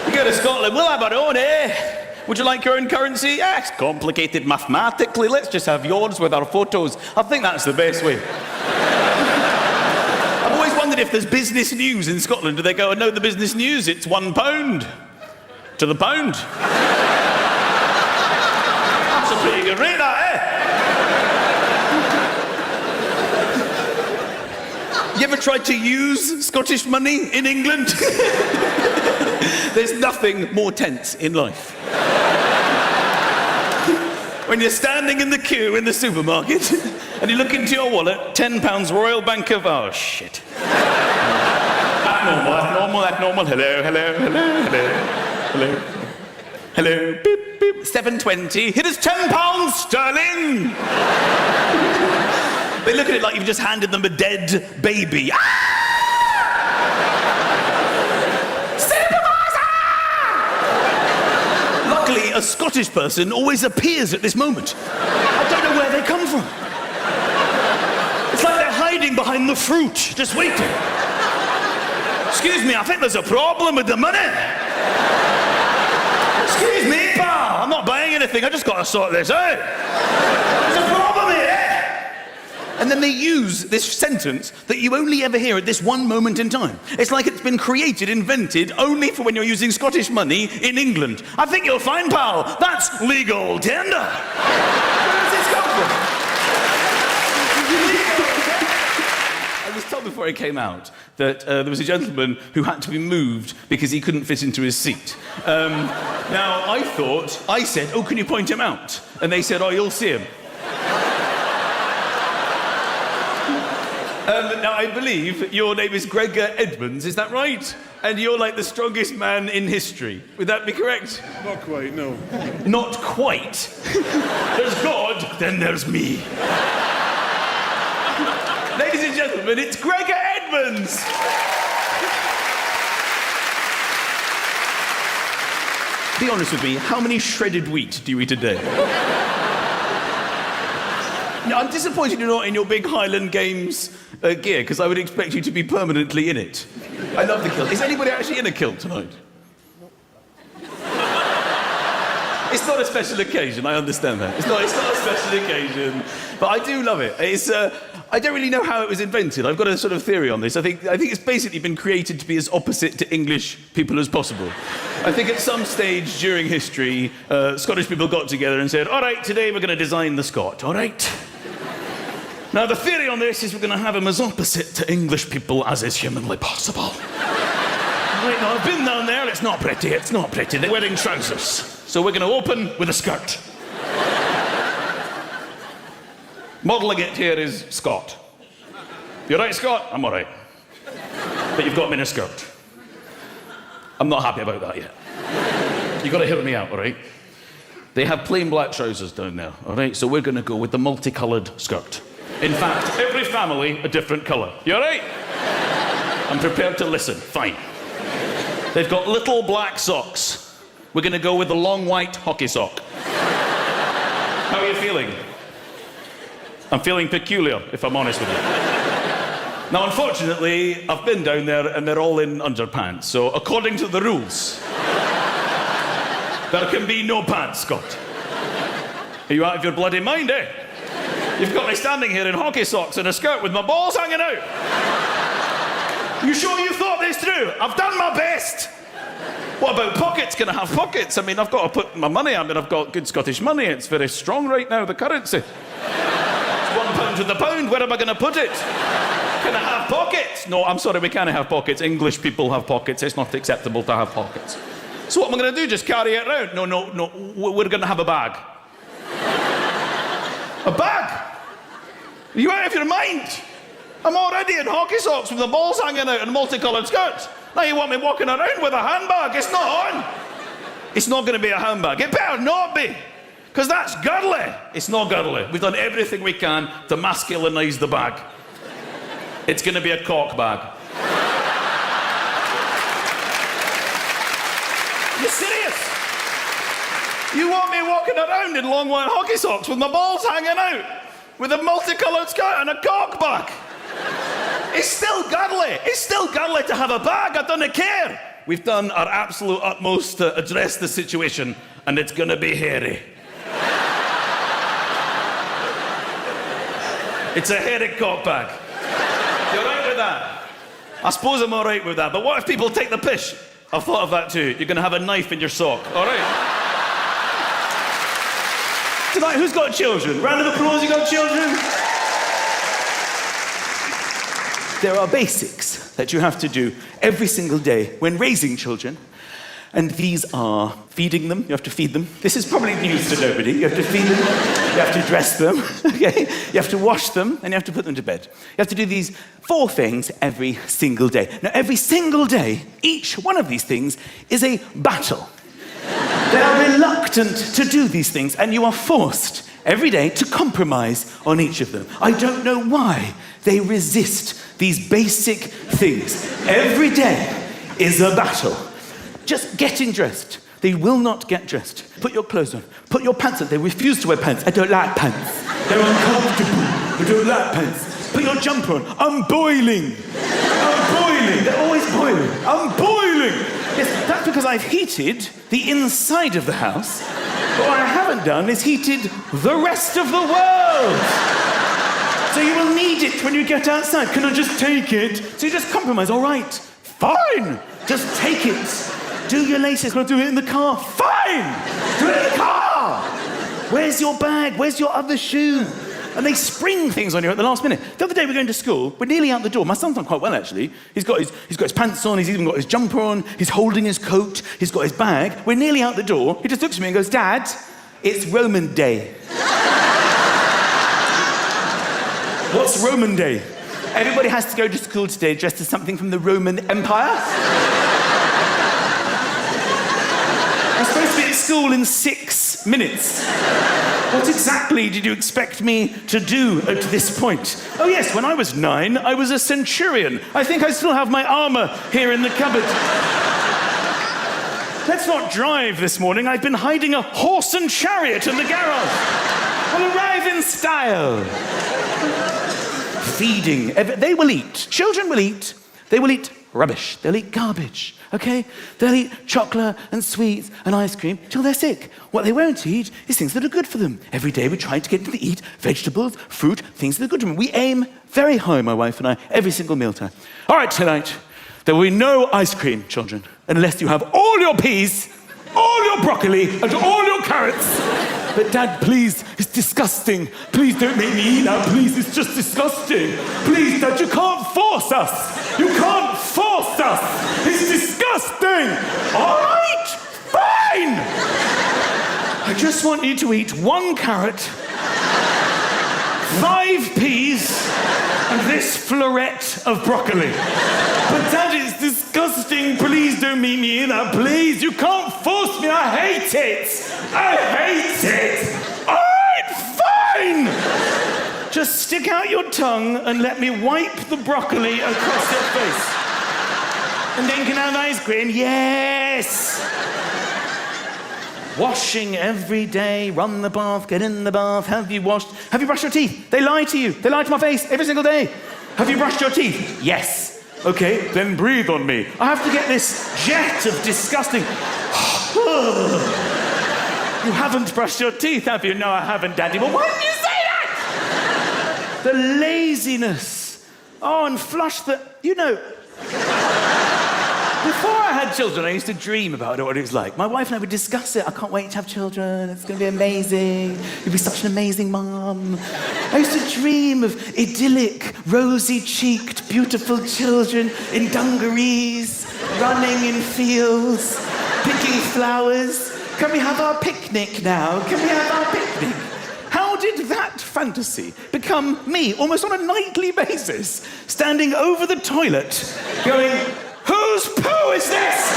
You go to Scotland, we'll have our own, eh? Would you like your own currency? Yeah, it's complicated mathematically. Let's just have yours with our photos. I think that's the best way. I've always wondered if there's business news in Scotland. Do they go, no, the business news, it's £1 to the pound. That's a pretty good rate, that, eh? You ever tried to use Scottish money in England? There's nothing more tense in life. When you're standing in the queue in the supermarket and you look into your wallet, £10 Royal Bank of... Oh, shit. That's normal. Hello. Hello, beep, beep, 7.20. Here is £10 sterling. They look at it like you've just handed them a dead baby. Luckily, a Scottish person always appears at this moment. I don't know where they come from. It's like they're hiding behind the fruit, just waiting. Excuse me, I think there's a problem with the money. Excuse me, pal, I'm not buying anything, I just got to sort this out. There's a problem here. And then they use this sentence that you only ever hear at this one moment in time. It's like it's been created, invented, only for when you're using Scottish money in England. I think you'll find, pal, that's legal tender. Where does this come from? I was told before I came out that there was a gentleman who had to be moved because he couldn't fit into his seat. Now, I said, oh, can you point him out? And they said, oh, you'll see him. Now, I believe your name is Gregor Edmonds, is that right? And you're like the strongest man in history. Would that be correct? Not quite, no. Not quite? There's God, then there's me. Ladies and gentlemen, it's Gregor Edmonds! Be honest with me, how many shredded wheat do you eat a day? Now, I'm disappointed you're not in your big Highland Games gear, because I would expect you to be permanently in it. I love the kilt. Is anybody actually in a kilt tonight? It's not a special occasion, I understand that. It's not a special occasion, but I do love it. I don't really know how it was invented. I've got a sort of theory on this. I think it's basically been created to be as opposite to English people as possible. I think at some stage during history, Scottish people got together and said, all right, today we're going to design the Scot, all right? Now, the theory on this is we're going to have him as opposite to English people as is humanly possible. Right, now, I've been down there, it's not pretty. They're wearing trousers. So we're going to open with a skirt. Modelling it here is Scott. You all right, Scott? I'm all right. But you've got me in a skirt. I'm not happy about that yet. You've got to hear me out, all right? They have plain black trousers down there, all right? So we're going to go with the multicoloured skirt. In fact, every family a different colour. You all right? I'm prepared to listen. Fine. They've got little black socks. We're going to go with the long white hockey sock. How are you feeling? I'm feeling peculiar, if I'm honest with you. Now, unfortunately, I've been down there and they're all in underpants. So, according to the rules, there can be no pants, Scott. Are you out of your bloody mind, eh? You've got me standing here in hockey socks and a skirt with my balls hanging out. You sure you thought this through? I've done my best. What about pockets? Can I have pockets? I mean, I've got to put my money. I've got good Scottish money. It's very strong right now, the currency. It's £1 to the pound. Where am I going to put it? Can I have pockets? No, I'm sorry, we can't have pockets. English people have pockets. It's not acceptable to have pockets. So what am I going to do? Just carry it around? No. We're going to have a bag. A bag? Are you out of your mind? I'm already in hockey socks with the balls hanging out and multicoloured skirts. Now you want me walking around with a handbag? It's not on. It's not going to be a handbag. It better not be. Because that's girdly. It's not girdly. We've done everything we can to masculinise the bag. It's going to be a cock bag. You serious? You want me walking around in long white hockey socks with my balls hanging out? With a multicoloured skirt and a cock bag? It's still girdly. It's still girdly to have a bag. I don't care. We've done our absolute utmost to address the situation, and it's going to be hairy. It's a hairy cock bag. You all right with that? I suppose I'm all right with that, but what if people take the piss? I've thought of that too. You're going to have a knife in your sock, all right? Tonight, who's got children? Round of applause, you got children? There are basics that you have to do every single day when raising children. And these are feeding them. You have to feed them. This is probably news to nobody. You have to feed them. You have to dress them. Okay? You have to wash them, and you have to put them to bed. You have to do these 4 things every single day. Now, every single day, each one of these things is a battle. They are reluctant to do these things, and you are forced every day to compromise on each of them. I don't know why they resist these basic things. Every day is a battle. Just getting dressed. They will not get dressed. Put your clothes on. Put your pants on. They refuse to wear pants. I don't like pants. They're uncomfortable. I don't like pants. Put your jumper on. I'm boiling. I'm boiling. They're always boiling. I'm boiling. Yes, that's because I've heated the inside of the house. But what I haven't done is heated the rest of the world. So you will need it when you get outside. Can I just take it? So you just compromise. All right, fine. Just take it. Do your laces. Can I do it in the car? Fine. Do it in the car. Where's your bag? Where's your other shoe? And they spring things on you at the last minute. The other day we're going to school. We're nearly out the door. My son's done quite well, actually. He's got his pants on. He's even got his jumper on. He's holding his coat. He's got his bag. We're nearly out the door. He just looks at me and goes, Dad, it's Roman Day. What's Roman Day? Everybody has to go to school today dressed as something from the Roman Empire. I'm supposed to be at school in 6 minutes. What exactly did you expect me to do at this point? Oh yes, when I was 9, I was a centurion. I think I still have my armour here in the cupboard. Let's not drive this morning. I've been hiding a horse and chariot in the garage. I'll arrive in style. Feeding. They will eat. Children will eat. They will eat rubbish. They'll eat garbage. Okay? They'll eat chocolate and sweets and ice cream till they're sick. What they won't eat is things that are good for them. Every day we try to get them to eat vegetables, fruit, things that are good for them. We aim very high, my wife and I, every single mealtime. All right, tonight, there will be no ice cream, children, unless you have all your peas, all your broccoli, and all your carrots. But Dad, please, it's disgusting. Please don't make me eat that, please, it's just disgusting. Please, Dad, you can't force us. You can't force us. It's disgusting. All right, fine. I just want you to eat 1 carrot, 5 peas, and this floret of broccoli. But Dad, it's disgusting. Please don't make me eat that, please. You can't force me. I hate it. I hate it. All right, fine. Just stick out your tongue and let me wipe the broccoli across your face. And then can I have ice cream? Yes. Washing every day, run the bath, get in the bath. Have you washed? Have you brushed your teeth? They lie to you. They lie to my face every single day. Have you brushed your teeth? Yes. Okay, then breathe on me. I have to get this jet of disgusting... You haven't brushed your teeth, have you? No, I haven't, Daddy. Well, why didn't you say that? The laziness. Oh, and flush the... You know... Before I had children, I used to dream about what it was like. My wife and I would discuss it. I can't wait to have children. It's going to be amazing. You'll be such an amazing mum. I used to dream of idyllic, rosy-cheeked, beautiful children in dungarees, running in fields, picking flowers. Can we have our picnic now? Can we have our picnic? How did that fantasy become me, almost on a nightly basis, standing over the toilet, going... Whose poo is this?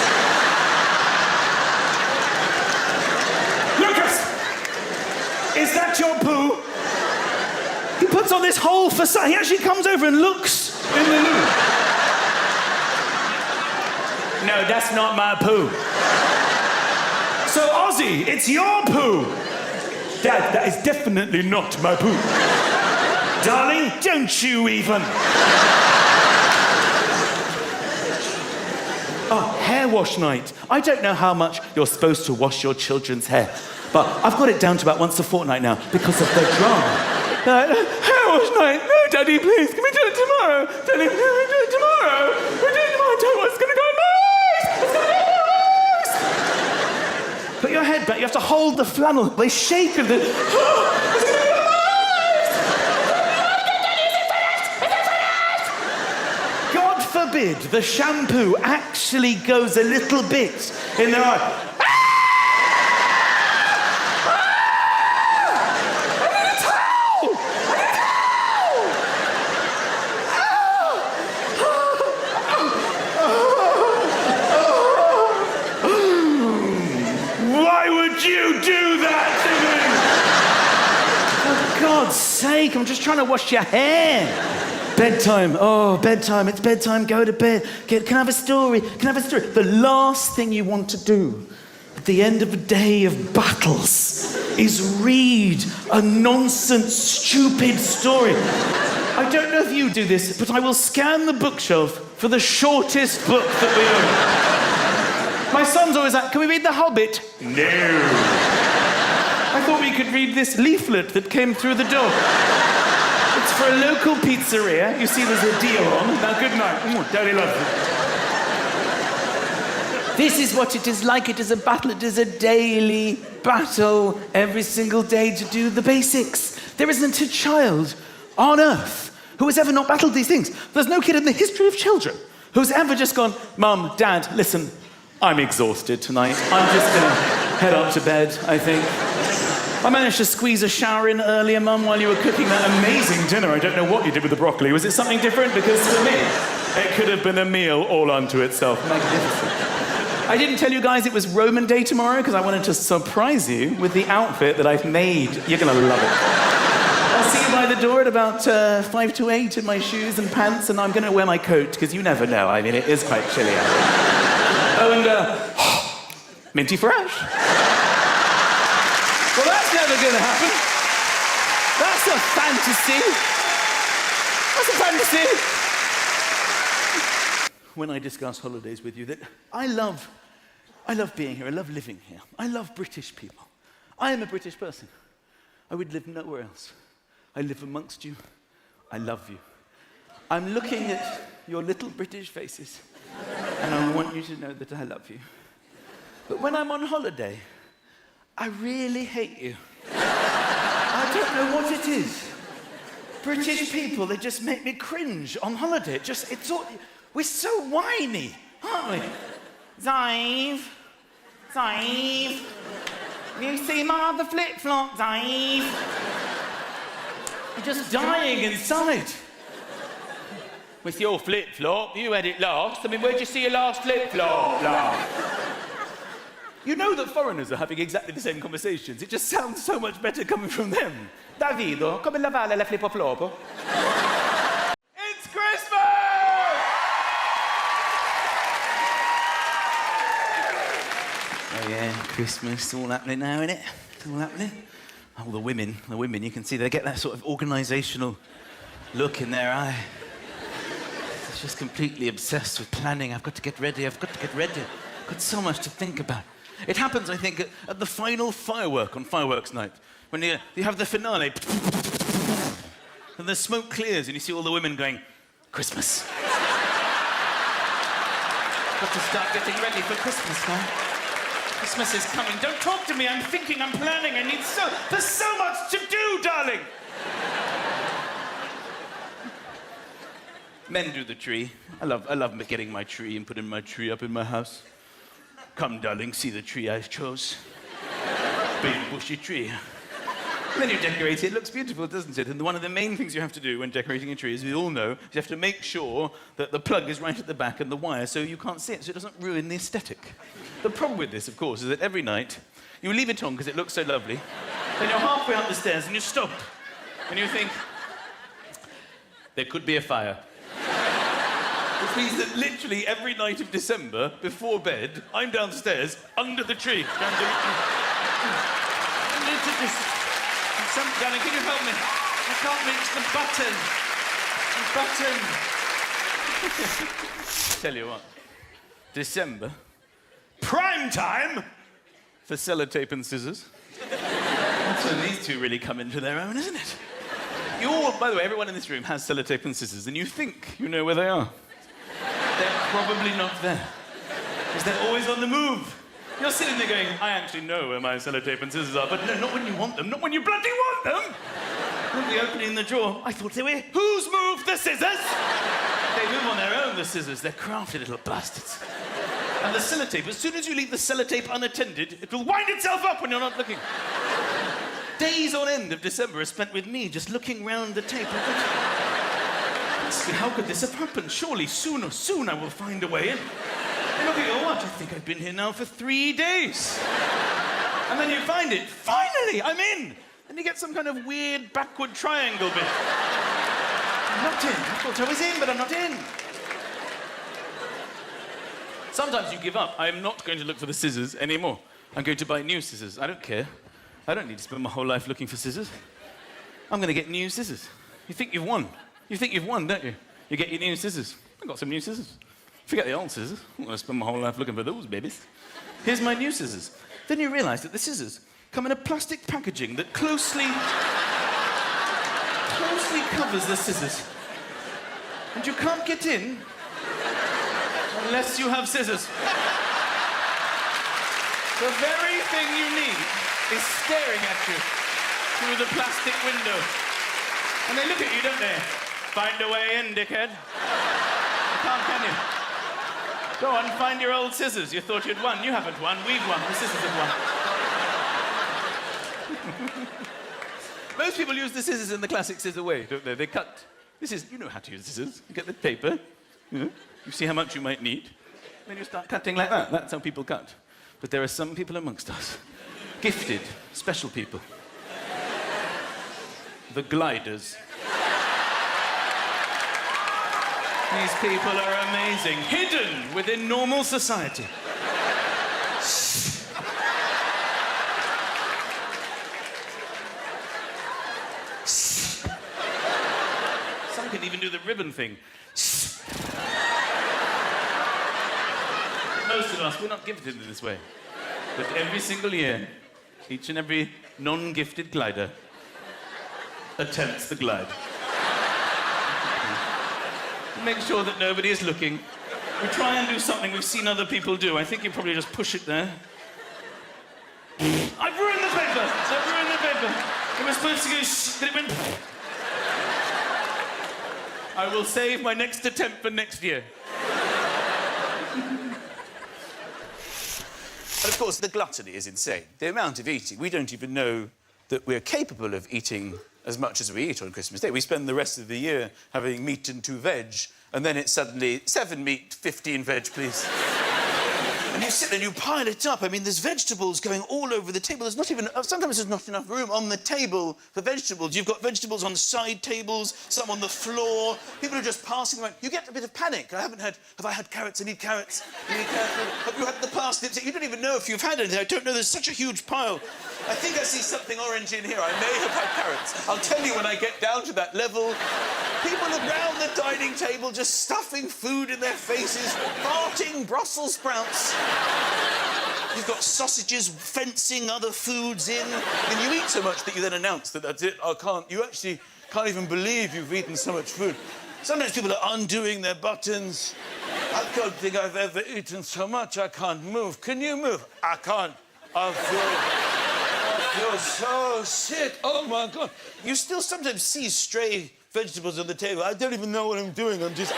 Lucas! Is that your poo? He puts on this whole facade. He actually comes over and looks in the loo. No, that's not my poo. So, Ozzy, it's your poo. Dad, that is definitely not my poo. Darling, don't you even. Oh, hair wash night. I don't know how much you're supposed to wash your children's hair, but I've got it down to about once a fortnight now because of the drama. Hair wash night. No, Daddy, please. Can we do it tomorrow? Daddy, can we do it tomorrow? We do it tomorrow. Don't worry, it's going to go nice. It's going to go nice. Put your head back. You have to hold the flannel. They shake and it's going to go nice. forbid, the shampoo actually goes a little bit in their eye. You do that to me! For God's sake, I'm just trying to wash your hair. Bedtime. Oh, bedtime. It's bedtime. Go to bed. Can I have a story? Can I have a story? The last thing you want to do at the end of a day of battles is read a nonsense, stupid story. I don't know if you do this, but I will scan the bookshelf for the shortest book that we own. My son's always like, can we read The Hobbit? No. I thought we could read this leaflet that came through the door. It's for a local pizzeria. You see there's a deal on. Now, good night. Daddy loves it. This is what it is like. It is a battle. It is a daily battle every single day to do the basics. There isn't a child on earth who has ever not battled these things. There's no kid in the history of children who's ever just gone, Mum, Dad, listen, I'm exhausted tonight. I'm just going to head up to bed, I think. I managed to squeeze a shower in earlier, Mum, while you were cooking that amazing dinner. I don't know what you did with the broccoli. Was it something different? Because for me, it could have been a meal all unto itself. Magnificent. I didn't tell you guys it was Roman Day tomorrow because I wanted to surprise you with the outfit that I've made. You're going to love it. I'll see you by the door at about 5 to 8 in my shoes and pants, and I'm going to wear my coat because you never know. I mean, it is quite chilly out there. Oh, and minty fresh. Well, that's never going to happen. That's a fantasy. That's a fantasy. When I discuss holidays with you, that I love being here. I love living here. I love British people. I am a British person. I would live nowhere else. I live amongst you. I love you. I'm looking at your little British faces. And I want you to know that I love you. But when I'm on holiday, I really hate you. I don't know what it is. British people, they just make me cringe on holiday. We're so whiny, aren't we? Zive. You see my other flip-flop, Zive? I'm just dying inside. With your flip-flop, you had it last. I mean, where'd you see your last flip-flop? You know that foreigners are having exactly the same conversations. It just sounds so much better coming from them. Davido, come lavare la flip-flop? It's Christmas! Oh yeah, Christmas, it's all happening now, isn't it? It's all happening. Oh, the women, you can see they get that sort of organisational look in their eye. Just completely obsessed with planning. I've got to get ready. I've got so much to think about. It happens, I think, at the final firework on fireworks night, when you have the finale, and the smoke clears, and you see all the women going, Christmas. Got to start getting ready for Christmas now. Christmas is coming. Don't talk to me. I'm thinking. I'm planning. There's so much to do, darling. Men do the tree. I love getting my tree and putting my tree up in my house. Come, darling, see the tree I chose. Big bushy tree. And then you decorate it. It looks beautiful, doesn't it? And one of the main things you have to do when decorating a tree, as we all know, is you have to make sure that the plug is right at the back and the wire so you can't see it, so it doesn't ruin the aesthetic. The problem with this, of course, is that every night you leave it on because it looks so lovely. Then you're halfway up the stairs and you stop. And you think, there could be a fire. Which means that literally every night of December, before bed, I'm downstairs, under the tree. Darling, can you help me? I can't reach the button. Tell you what, December, prime time for sellotape and scissors. That's when these two really come into their own, isn't it? By the way, everyone in this room has sellotape and scissors, and you think you know where they are. They're probably not there, because they're always on the move. You're sitting there going, I actually know where my sellotape and scissors are, but no, not when you want them, not when you bloody want them. When we open in the drawer, I thought they were, who's moved the scissors? They move on their own. found the scissors. They're crafty little bastards. And the sellotape, as soon as you leave the sellotape unattended, it will wind itself up when you're not looking. Days on end of December are spent with me just looking round the tape. How could this have happened? Surely soon I will find a way in. And look at your watch. I think I've been here now for 3 days. And then you find it. Finally, I'm in. And you get some kind of weird backward triangle bit. I'm not in. I thought I was in, but I'm not in. Sometimes you give up. I'm not going to look for the scissors anymore. I'm going to buy new scissors. I don't care. I don't need to spend my whole life looking for scissors. I'm going to get new scissors. You think you've won. You think you've won, don't you? You get your new scissors. I got some new scissors. Forget the old scissors. I'm going to spend my whole life looking for those babies. Here's my new scissors. Then you realise that the scissors come in a plastic packaging that closely covers the scissors. And you can't get in unless you have scissors. The very thing you need is staring at you through the plastic window. And they look at you, don't they? Find a way in, dickhead. You can't, can you? Go on, find your old scissors. You thought you'd won. You haven't won. We've won. The scissors have won. Most people use the scissors in the classic scissor way, don't they? They cut. You know how to use scissors. You get the paper, you see how much you might need, then you start cutting like that. That's how people cut. But there are some people amongst us, gifted, special people. The gliders. These people are amazing, hidden within normal society. Some can even do the ribbon thing. Most of us, we're not gifted in this way. But every single year, each and every non-gifted glider attempts the glide. Make sure that nobody is looking. We try and do something we've seen other people do. I think you probably just push it there. I've ruined the paper! I've ruined the paper! It was supposed to go but it went... I will save my next attempt for next year. And of course, the gluttony is insane. The amount of eating. We don't even know that we're capable of eating as much as we eat on Christmas Day. We spend the rest of the year having meat and 2 veg, and then it's suddenly 7 meat, 15 veg, please. And you sit there and you pile it up. I mean, there's vegetables going all over the table. There's not even... Sometimes there's not enough room on the table for vegetables. You've got vegetables on side tables, some on the floor. People are just passing around. You get a bit of panic. Have I had carrots? I need carrots. I need carrots. Have you had the parsnips? You don't even know if you've had anything. I don't know. There's such a huge pile. I think I see something orange in here. I may have had carrots. I'll tell you when I get down to that level. People around the dining table just stuffing food in their faces, farting Brussels sprouts. You've got sausages fencing other foods in. And you eat so much that you then announce that that's it. You actually can't even believe you've eaten so much food. Sometimes people are undoing their buttons. I don't think I've ever eaten so much I can't move. Can you move? I can't. I feel so sick. Oh, my God. You still sometimes see stray vegetables on the table. I don't even know what I'm doing. I'm just...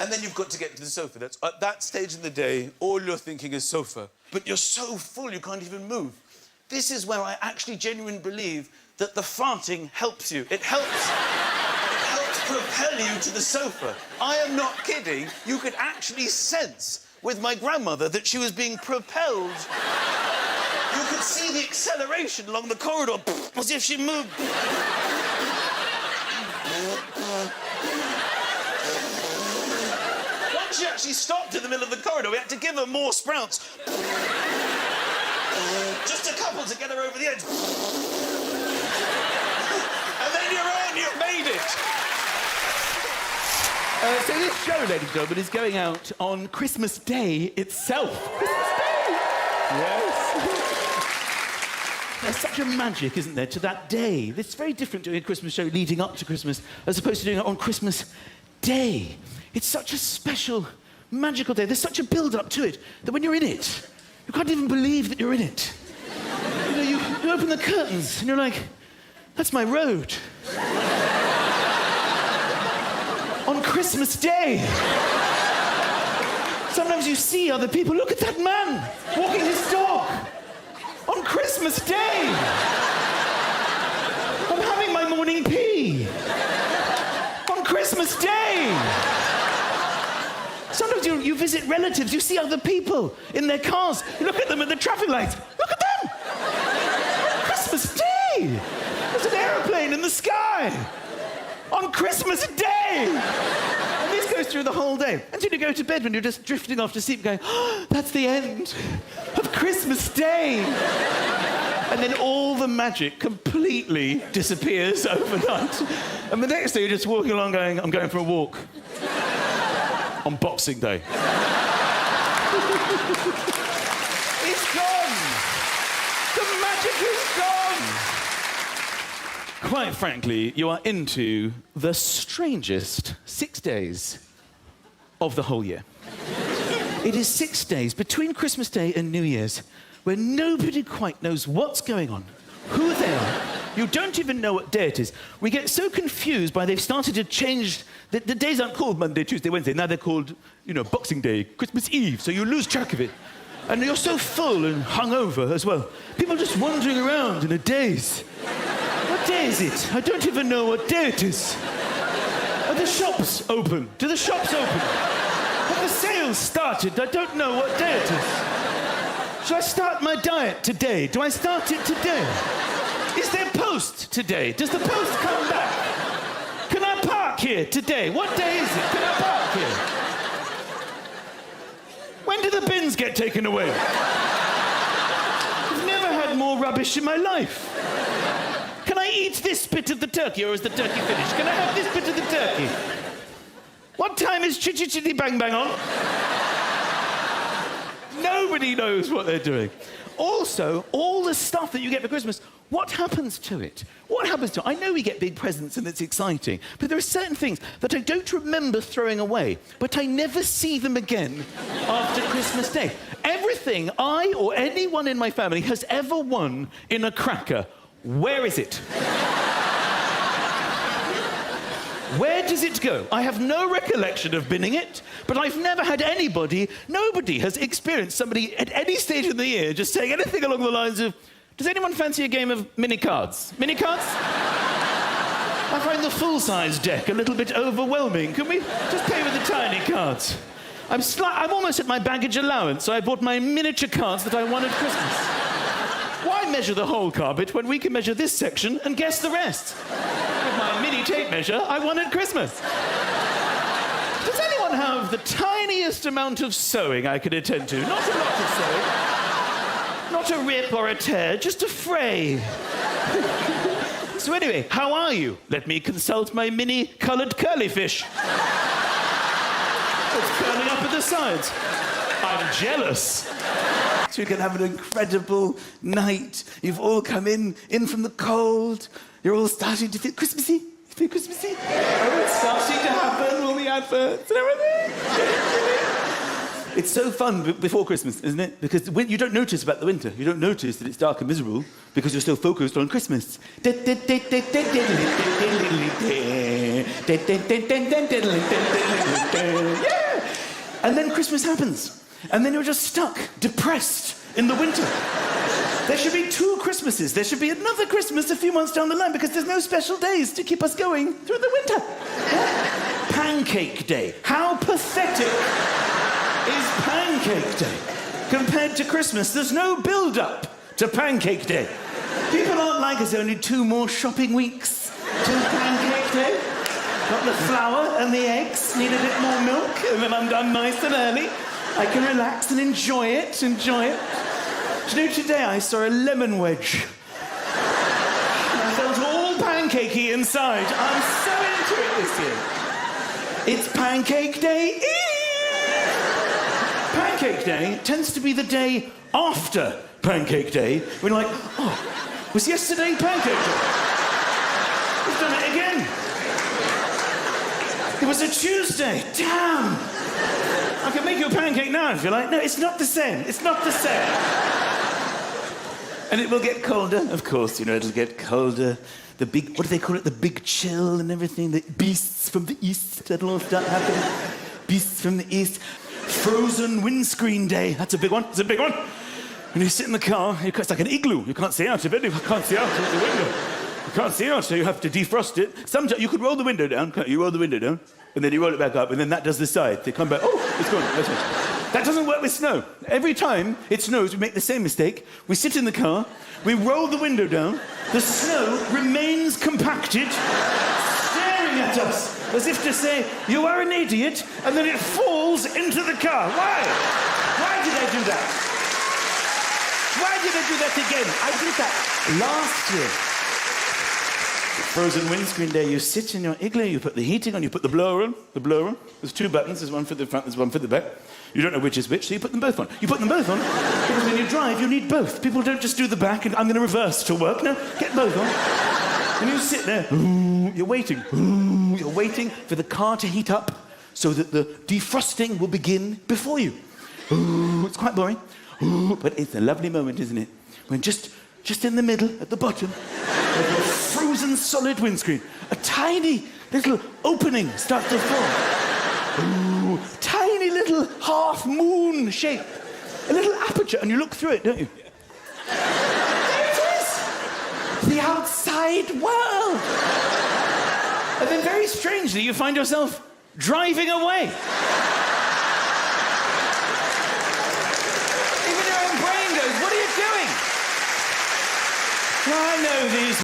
And then you've got to get to the sofa. That's at that stage in the day, all you're thinking is sofa. But you're so full you can't even move. This is where I actually genuinely believe that the farting helps you. It helps propel you to the sofa. I am not kidding. You could actually sense with my grandmother that she was being propelled. You could see the acceleration along the corridor, as if she moved. She actually stopped in the middle of the corridor. We had to give her more sprouts. Just a couple to get her over the edge. And then you're on, you've made it. So this show, ladies and gentlemen, is going out on Christmas Day itself. Christmas Day! Yes. There's such a magic, isn't there, to that day. It's very different doing a Christmas show leading up to Christmas as opposed to doing it on Christmas Day. It's such a special, magical day. There's such a build-up to it that when you're in it, you can't even believe that you're in it. You know, you open the curtains and you're like, that's my road. Christmas Day. Sometimes you see other people. Look at that man walking his dog on Christmas Day. I'm having my morning pee on Christmas Day. Sometimes you visit relatives, you see other people in their cars. You look at them at the traffic lights. Look at them! On Christmas Day! There's an aeroplane in the sky on Christmas Day! And this goes through the whole day. Until you go to bed when you're just drifting off to sleep going, oh, that's the end of Christmas Day. And then all the magic completely disappears overnight. And the next day you're just walking along going, I'm going for a walk. On Boxing Day. It's gone! The magic is gone! Quite frankly, you are into the strangest 6 days of the whole year. It is 6 days between Christmas Day and New Year's where nobody quite knows what's going on, who they are. You don't even know what day it is. We get so confused by they've started to change... The days aren't called Monday, Tuesday, Wednesday. Now they're called, Boxing Day, Christmas Eve, so you lose track of it. And you're so full and hungover as well. People are just wandering around in a daze. What day is it? I don't even know what day it is. Are the shops open? Do the shops open? Have the sales started? I don't know what day it is. Shall I start my diet today? Do I start it today? Is there post today? Does the post come back? Can I park here today? What day is it? Can I park here? When do the bins get taken away? I've never had more rubbish in my life. Can I eat this bit of the turkey or is the turkey finished? Can I have this bit of the turkey? What time is Chitty Chitty Bang Bang on? Nobody knows what they're doing. Also, all the stuff that you get for Christmas, what happens to it? What happens to it? I know we get big presents and it's exciting, but there are certain things that I don't remember throwing away, but I never see them again after Christmas Day. Everything I or anyone in my family has ever won in a cracker, where is it? Where does it go? I have no recollection of binning it, but I've never had nobody has experienced somebody at any stage of the year just saying anything along the lines of, does anyone fancy a game of mini cards? Mini cards? I find the full-size deck a little bit overwhelming. Can we just play with the tiny cards? I'm almost at my baggage allowance, so I bought my miniature cards that I won at Christmas. Why measure the whole carpet when we can measure this section and guess the rest? With my mini tape measure, I won at Christmas. Does anyone have the tiniest amount of sewing I could attend to? Not a lot of sewing. Not a rip or a tear, just a fray. So anyway, how are you? Let me consult my mini-coloured curly fish. It's curling up at the sides. I'm jealous. So you can have an incredible night. You've all come in from the cold. You're all starting to feel Christmassy. Feel Christmassy? Oh, it's starting to happen, all the adverts and everything. It's so fun before Christmas, isn't it? Because you don't notice about the winter. You don't notice that it's dark and miserable because you're so focused on Christmas. Yeah. And then Christmas happens. And then you're just stuck, depressed in the winter. There should be 2 Christmases. There should be another Christmas a few months down the line because there's no special days to keep us going through the winter. Yeah. Pancake Day. How pathetic is Pancake Day compared to Christmas? There's no build-up to Pancake Day. People aren't like us, only 2 more shopping weeks till Pancake Day. Got the flour and the eggs, need a bit more milk, and then I'm done nice and early. I can relax and enjoy it. Do you know, today I saw a lemon wedge. I felt all pancakey inside. I'm so into it this year. It's Pancake Day Eve! Pancake Day tends to be the day after Pancake Day, when you're like, oh, was yesterday Pancake Day? We've done it again. It was a Tuesday. Damn! I can make you a pancake now if you like. No, it's not the same. It's not the same. And it will get colder, of course, you know, it'll get colder. The big, what do they call it? The big chill and everything. The beasts from the east, that'll all start happening. Beasts from the east. Frozen windscreen day. That's a big one. It's a big one. When you sit in the car, it's like an igloo. You can't see out of it. You can't see out of the window. You can't see out, so you have to defrost it. Sometimes you could roll the window down, can't you? You roll the window down, and then you roll it back up, and then that does the side. They come back, oh, it's gone. That's it. That doesn't work with snow. Every time it snows, we make the same mistake. We sit in the car, we roll the window down, the snow remains compacted, staring at us, as if to say, you are an idiot, and then it falls into the car. Why? Why did I do that? Why did I do that again? I did that last year. Frozen windscreen day, you sit in your igloo, you put the heating on, you put the blower on. There's two buttons, there's one for the front, there's one for the back. You don't know which is which, so you put them both on. You put them both on, because when you drive, you need both. People don't just do the back and I'm going to reverse to work. No, get both on. And you sit there, you're waiting for the car to heat up so that the defrosting will begin before you. It's quite boring, but it's a lovely moment, isn't it? When just in the middle, at the bottom, of your frozen solid windscreen, a tiny little opening starts to form. Tiny little half-moon shape. A little aperture, and you look through it, don't you? There it is! The outside world! And then very strangely, you find yourself driving away. Even your own brain goes, what are you doing? Well, I know these